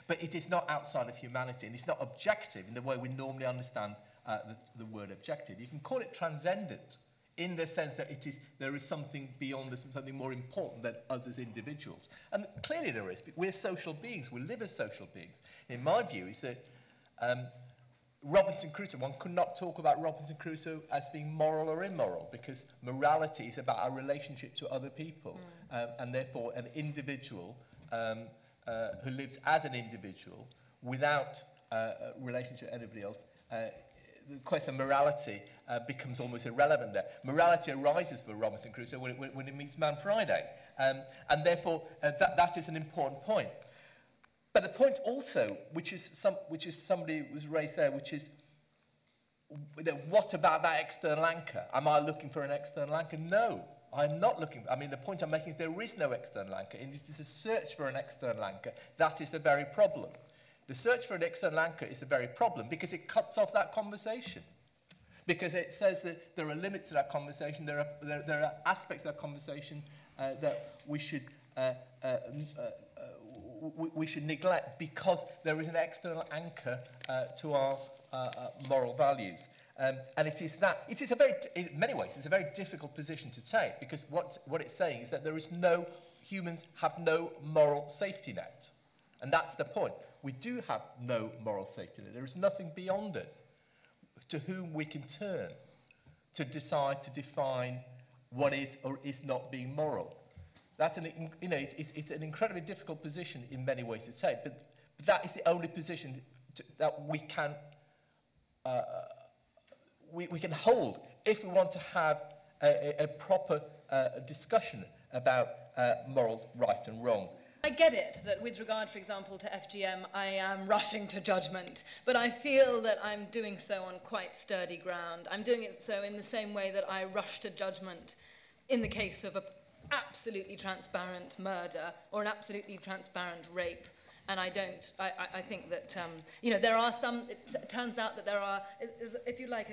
But it is not outside of humanity, and it's not objective in the way we normally understand the word objective. You can call it transcendent, in the sense that there is something beyond us, something more important than us as individuals. And clearly there is. We're social beings. We live as social beings. In my view, is that Robinson Crusoe, one could not talk about Robinson Crusoe as being moral or immoral, because morality is about our relationship to other people. And therefore, an individual who lives as an individual without a relationship to anybody else, the question of morality becomes almost irrelevant there. Morality arises for Robinson Crusoe when he meets Man Friday. And therefore, that is an important point. But the point also, which is somebody was raised there, which is what about that external anchor? Am I looking for an external anchor? No, I'm not looking. I mean, the point I'm making is there is no external anchor, and it is a search for an external anchor. That is the very problem. The search for an external anchor is the very problem because it cuts off that conversation. Because it says that there are limits to that conversation, there are aspects of that conversation that we should neglect because there is an external anchor to our moral values. And it is a very, in many ways, it's a very difficult position to take because what it's saying is that humans have no moral safety net. And that's the point. We do have no moral safety net. There is nothing beyond us to whom we can turn to decide to define what is or is not being moral. That's it's an incredibly difficult position in many ways to take, but that is the only position that we can we can hold if we want to have a proper discussion about moral right and wrong. I get it that with regard, for example, to FGM, I am rushing to judgment, but I feel that I'm doing so on quite sturdy ground. I'm doing it so in the same way that I rush to judgment in the case of an absolutely transparent murder or an absolutely transparent rape. And I think that, there are some, it turns out that there are, if you like,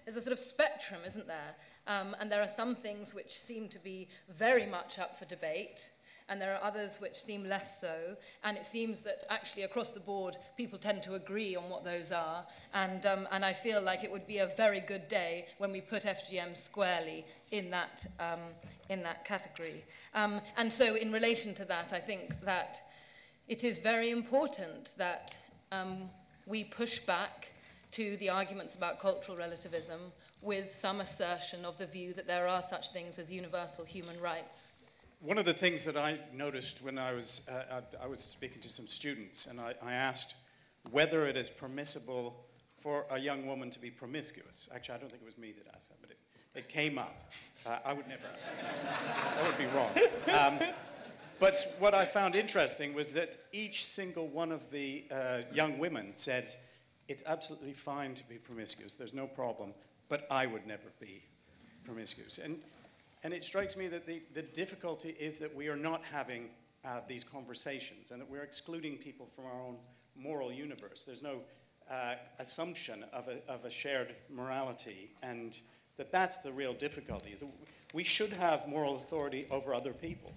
there's a sort of spectrum, isn't there? And there are some things which seem to be very much up for debate, and there are others which seem less so, and it seems that actually across the board people tend to agree on what those are, and I feel like it would be a very good day when we put FGM squarely in that category. And so in relation to that, I think that it is very important that we push back to the arguments about cultural relativism with some assertion of the view that there are such things as universal human rights. One of the things that I noticed when I was speaking to some students, and I asked whether it is permissible for a young woman to be promiscuous. Actually, I don't think it was me that asked that, but it came up. I would never ask that. That would be wrong. But what I found interesting was that each single one of the young women said, it's absolutely fine to be promiscuous, there's no problem, but I would never be promiscuous. And it strikes me that the difficulty is that we are not having these conversations and that we're excluding people from our own moral universe. There's no assumption of a shared morality, and that's the real difficulty. Is that we should have moral authority over other people.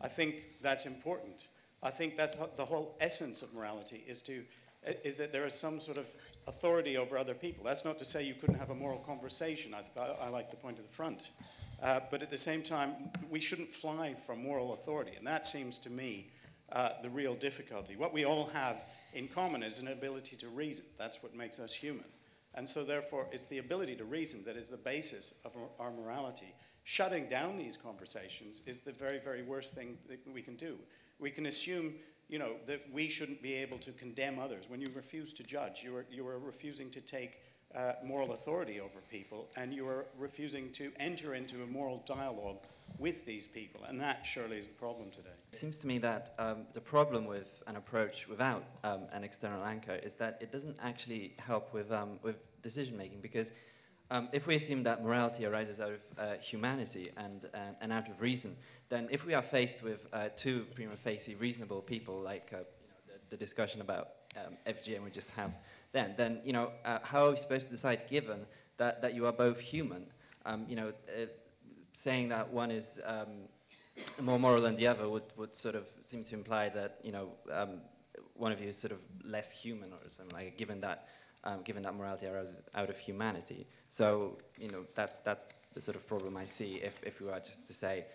I think that's important. I think that's the whole essence of morality is that there is some sort of authority over other people. That's not to say you couldn't have a moral conversation. I like the point at the front. But at the same time, we shouldn't fly from moral authority. And that seems to me the real difficulty. What we all have in common is an ability to reason. That's what makes us human. And so therefore, it's the ability to reason that is the basis of our morality. Shutting down these conversations is the very, very worst thing that we can do. We can assume, that we shouldn't be able to condemn others. When you refuse to judge, you are refusing to take moral authority over people, and you are refusing to enter into a moral dialogue with these people, and that surely is the problem today. It seems to me that the problem with an approach without an external anchor is that it doesn't actually help with decision-making, because if we assume that morality arises out of humanity and out of reason, then if we are faced with two prima facie reasonable people, like the discussion about FGM we just had, then how are we supposed to decide, given that you are both human? Saying that one is more moral than the other would sort of seem to imply that one of you is sort of less human or something like, given that morality arises out of humanity. So that's the sort of problem I see if we were just to say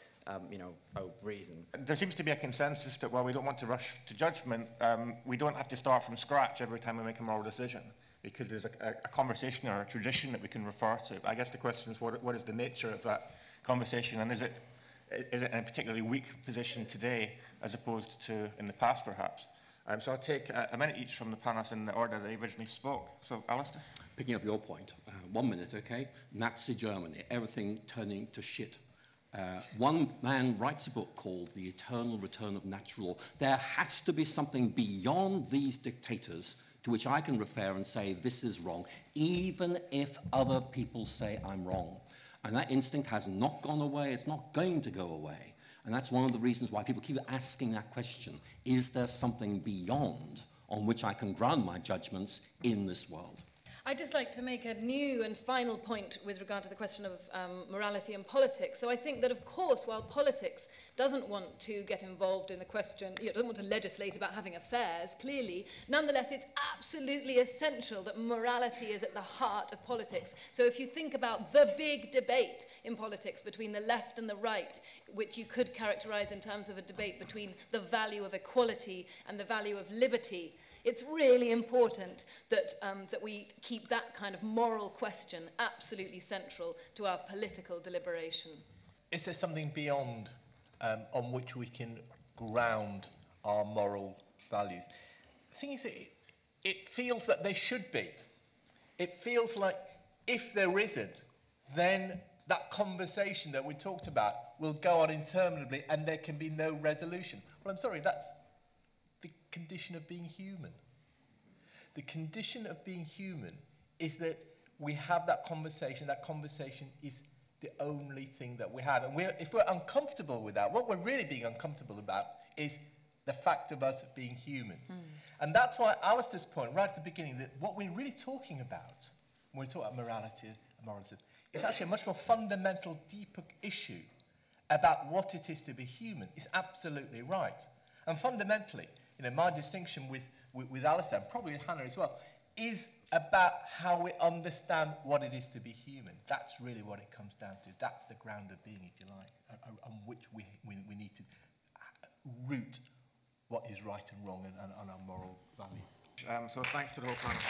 reason. There seems to be a consensus that while we don't want to rush to judgment, we don't have to start from scratch every time we make a moral decision, because there's a conversation or a tradition that we can refer to. But I guess the question is, what is the nature of that conversation, and is it in a particularly weak position today as opposed to in the past, perhaps? So I'll take a minute each from the panelists in the order they originally spoke. So, Alistair? Picking up your point, 1 minute, okay? Nazi Germany, everything turning to shit. One man writes a book called The Eternal Return of Natural Law. There has to be something beyond these dictators to which I can refer and say this is wrong, even if other people say I'm wrong. And that instinct has not gone away, it's not going to go away. And that's one of the reasons why people keep asking that question. Is there something beyond on which I can ground my judgments in this world? I'd just like to make a new and final point with regard to the question of morality and politics. So I think that, of course, while politics doesn't want to get involved in the question, doesn't want to legislate about having affairs, clearly, nonetheless, it's absolutely essential that morality is at the heart of politics. So if you think about the big debate in politics between the left and the right, which you could characterize in terms of a debate between the value of equality and the value of liberty, it's really important that, that we keep that kind of moral question absolutely central to our political deliberation. Is there something beyond on which we can ground our moral values? The thing is, it feels that there should be. It feels like if there isn't, then that conversation that we talked about will go on interminably and there can be no resolution. Well, I'm sorry, that's the condition of being human. The condition of being human is that we have that conversation is the only thing that we have. And if we're uncomfortable with that, what we're really being uncomfortable about is the fact of us being human. And that's why Alistair's point right at the beginning, that what we're really talking about when we talk about morality and moralism, is actually a much more fundamental, deeper issue about what it is to be human. Is absolutely right. And fundamentally, my distinction with Alistair, and probably with Hannah as well, is about how we understand what it is to be human. That's really what it comes down to. That's the ground of being, if you like, on which we need to root what is right and wrong and our moral values. So thanks to the whole panel.